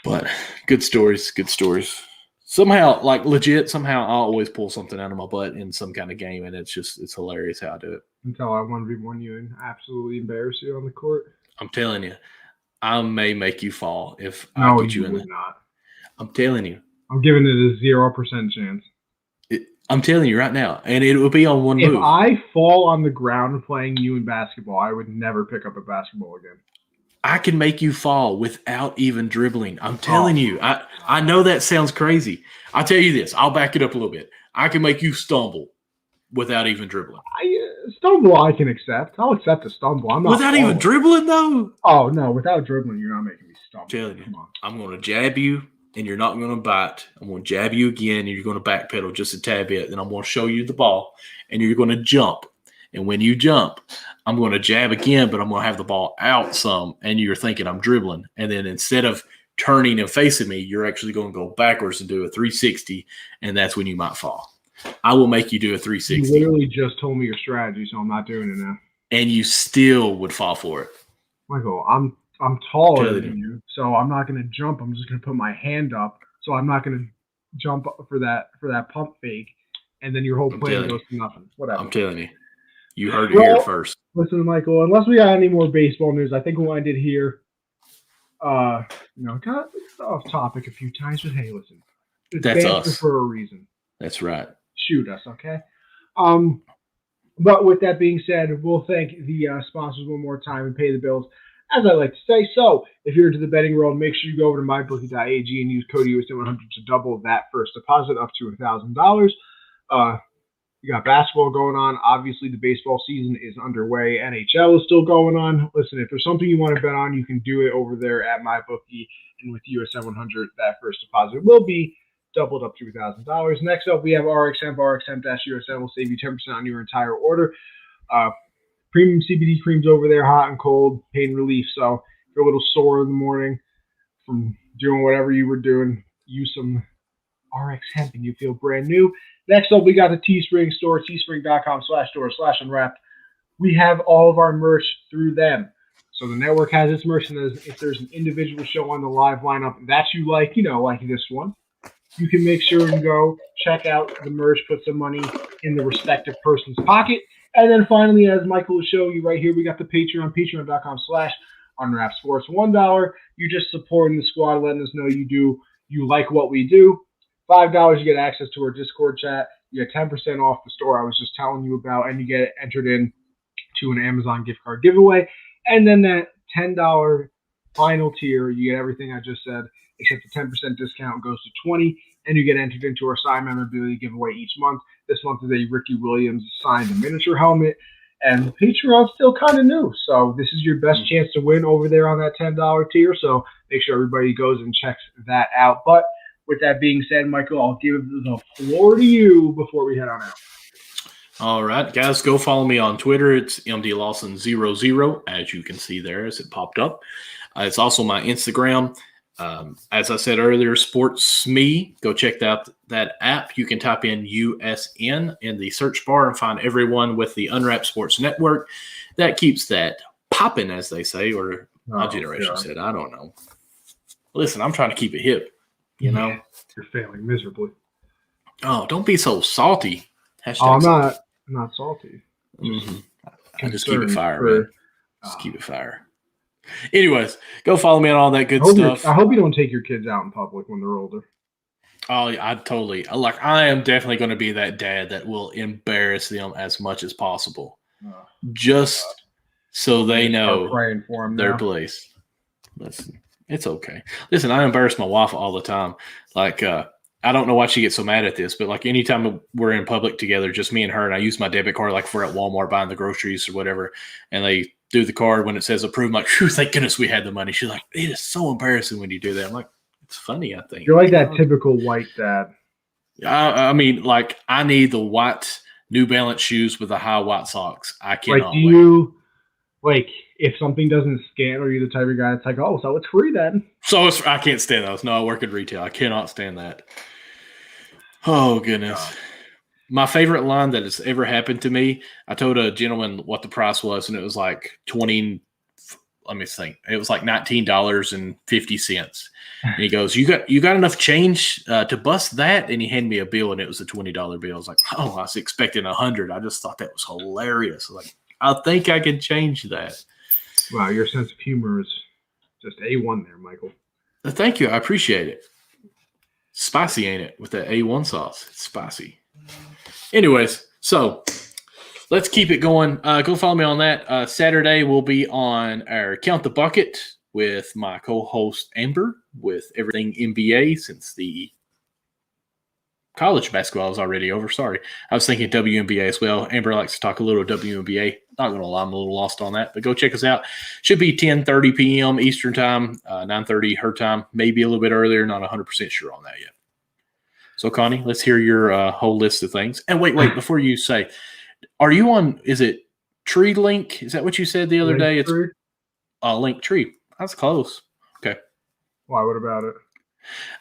But good stories, good stories. Somehow, like legit, somehow I'll always pull something out of my butt in some kind of game, and it's hilarious how I do it. Until I 1v1 you and absolutely embarrass you on the court. I'm telling you, I may make you fall if I No, get you you in would there. not. I'm telling you. I'm giving it a 0% chance. I'm telling you right now, and it will be on one If move. I fall on the ground playing you in basketball, I would never pick up a basketball again. I can make you fall without even dribbling. I'm telling you. I know that sounds crazy. I'll tell you this. I'll back it up a little bit. I can make you stumble without even dribbling. Stumble, I can accept. I'll accept a stumble. I'm not Without falling. even dribbling, though? Oh, no. Without dribbling, you're not making me stumble. I'm telling you. Come on. I'm going to jab you, and you're not going to bite. I'm going to jab you again, and you're going to backpedal just a tad bit. Then I'm going to show you the ball, and you're going to jump. And when you jump, I'm going to jab again, but I'm going to have the ball out some. And you're thinking I'm dribbling. And then instead of turning and facing me, you're actually going to go backwards and do a 360. And that's when you might fall. I will make you do a 360. You literally just told me your strategy, so I'm not doing it now. And you still would fall for it. Michael, I'm taller than you, so I'm not going to jump. I'm just going to put my hand up, so I'm not going to jump for that pump fake, and then your whole plan goes to nothing. Whatever. I'm telling you. You heard it here first. Listen, Michael, unless we got any more baseball news, I think we'll end it here. Got off topic a few times, but hey, listen. That's us. For a reason. That's right. Shoot us, okay? But with that being said, we'll thank the sponsors one more time and pay the bills, as I like to say. So, if you're into the betting world, make sure you go over to mybookie.ag and use code USD100 to double that first deposit up to $1,000. You got basketball going on. Obviously, the baseball season is underway. NHL is still going on. Listen, if there's something you want to bet on, you can do it over there at MyBookie. And with USM 100, that first deposit will be doubled up to $1,000. Next up, we have RxHemp. RxHemp-USM will save you 10% on your entire order. Premium CBD creams over there, hot and cold, pain relief. So if you're a little sore in the morning from doing whatever you were doing, use some RxHemp and you feel brand new. Next up, we got the Teespring store, teespring.com/store/unwrapped. We have all of our merch through them. So the network has its merch, and if there's an individual show on the live lineup that you like, like this one, you can make sure and go check out the merch, put some money in the respective person's pocket. And then finally, as Michael will show you right here, we got the Patreon, patreon.com/unwrappedsports. $1, you just supporting the squad, letting us know you like what we do. $5, you get access to our Discord chat. You get 10% off the store I was just telling you about, and you get entered in to an Amazon gift card giveaway. And then that $10 final tier, you get everything I just said, except the 10% discount goes to $20, and you get entered into our signed memorabilia giveaway each month. This month is a Ricky Williams signed miniature helmet, and Patreon's still kind of new, so this is your best chance to win over there on that $10 tier, so make sure everybody goes and checks that out. But with that being said, Michael, I'll give the floor to you before we head on out. All right, guys, go follow me on Twitter. It's MDLawson00, as you can see there as it popped up. It's also my Instagram. As I said earlier, SportsMe. Go check out that app. You can type in USN in the search bar and find everyone with the Unwrapped Sports Network. That keeps that popping, as they say, or my generation said. I don't know. Listen, I'm trying to keep it hip. You're failing miserably. Oh, don't be so salty. I'm not salty. Mm-hmm. I just keep it fire, man. Just keep it fire. Anyways, go follow me on all that good stuff. I hope you don't take your kids out in public when they're older. Oh, yeah, I am definitely going to be that dad that will embarrass them as much as possible. So they know praying for them their now. place. Listen, it's okay. Listen, I embarrass my wife all the time. I don't know why she gets so mad at this, but anytime we're in public together, just me and her, and I use my debit card, if we're at Walmart buying the groceries or whatever, and they do the card when it says approve, I'm like, phew, thank goodness we had the money. She's like, it is so embarrassing when you do that. I'm like, it's funny, I think. You're like that typical white dad. I mean, I need the white New Balance shoes with the high white socks. I cannot wait. If something doesn't scan, are you the type of guy that's like, oh, so it's free then? So I can't stand those. No, I work in retail. I cannot stand that. Oh, goodness. God. My favorite line that has ever happened to me, I told a gentleman what the price was, and it was like It was like $19.50. And he goes, you got enough change to bust that? And he handed me a bill, and it was a $20 bill. I was like, oh, I was expecting $100. I just thought that was hilarious. I think I can change that. Wow, your sense of humor is just A1 there, Michael. Thank you. I appreciate it. Spicy, ain't it? With that A1 sauce. It's spicy. Anyways, so let's keep it going. Go follow me on that. Saturday we'll be on our Count the Bucket with my co-host Amber with everything NBA since the college basketball is already over. Sorry. I was thinking WNBA as well. Amber likes to talk a little WNBA. Not going to lie, I'm a little lost on that, but go check us out. Should be 10:30 p.m. Eastern time, 9:30 her time, maybe a little bit earlier. Not 100% sure on that yet. So, Connie, let's hear your whole list of things. And wait, before you say, are you on, is it Tree Link. Is that what you said the other day? It's Linktree? Link Tree. That's close. Okay. Why? What about it?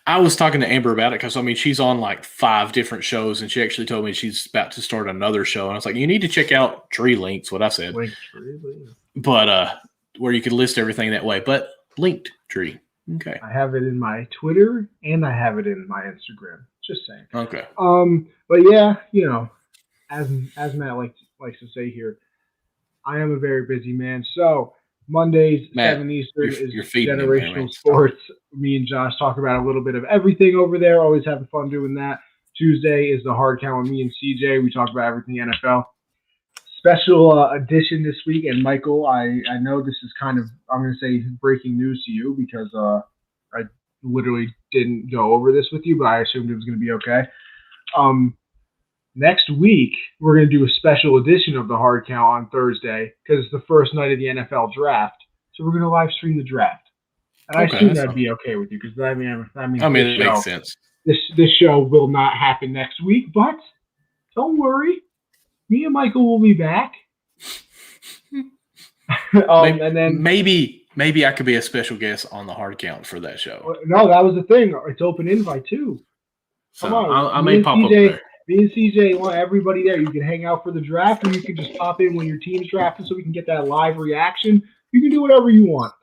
I was talking to Amber about it because, I mean, she's on like 5 different shows, and she actually told me she's about to start another show. And I was like, you need to check out Tree Links, what I said. Linktree? But where you could list everything that way. But Linked Tree. Okay. I have it in my Twitter and I have it in my Instagram. Just saying. Okay. But yeah, you know, as Matt likes to say here, I am a very busy man. So Mondays, Matt, 7 Eastern you're is feeding him, Generational man. Sports. Me and Josh talk about a little bit of everything over there. Always having fun doing that. Tuesday is the hard count with me and CJ. We talk about everything NFL. Special edition this week, and Michael, I know this is kind of, I'm going to say, breaking news to you because I literally didn't go over this with you, but I assumed it was going to be okay. Next week, we're going to do a special edition of the Hard Count on Thursday because it's the first night of the NFL draft. So we're going to live stream the draft. And I assume that'd be okay with you because that means it makes sense. This show will not happen next week, but don't worry. Me and Michael will be back. And then maybe I could be a special guest on the Hard Count for that show. No, that was the thing. It's open invite too. So come on. I may pop up there. Me and CJ want everybody there. You can hang out for the draft, or you can just pop in when your team's drafted so we can get that live reaction. You can do whatever you want.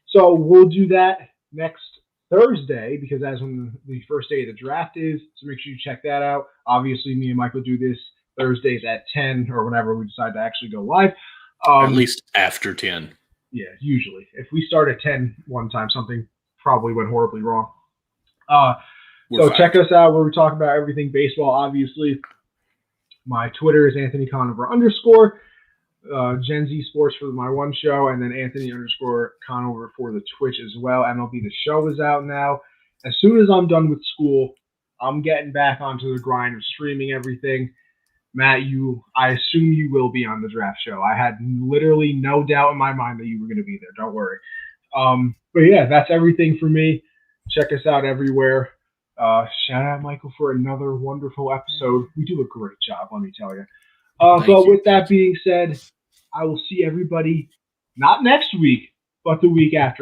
So we'll do that next Thursday because that's when the first day of the draft is. So make sure you check that out. Obviously, me and Michael do this Thursdays at 10 or whenever we decide to actually go live. At least after 10. Yeah, usually. If we start at 10 one time, something probably went horribly wrong. So check us out where we talk about everything baseball, obviously. My Twitter is @AnthonyConover_. Gen Z Sports for my one show, and then Anthony_Conover for the Twitch as well. MLB The Show is out now. As soon as I'm done with school, I'm getting back onto the grind of streaming everything. Matt, I assume you will be on the draft show. I had literally no doubt in my mind that you were going to be there. Don't worry. But yeah, that's everything for me. Check us out everywhere. Shout out Michael for another wonderful episode. We do a great job, let me tell you. With that being said, I will see everybody not next week, but the week after.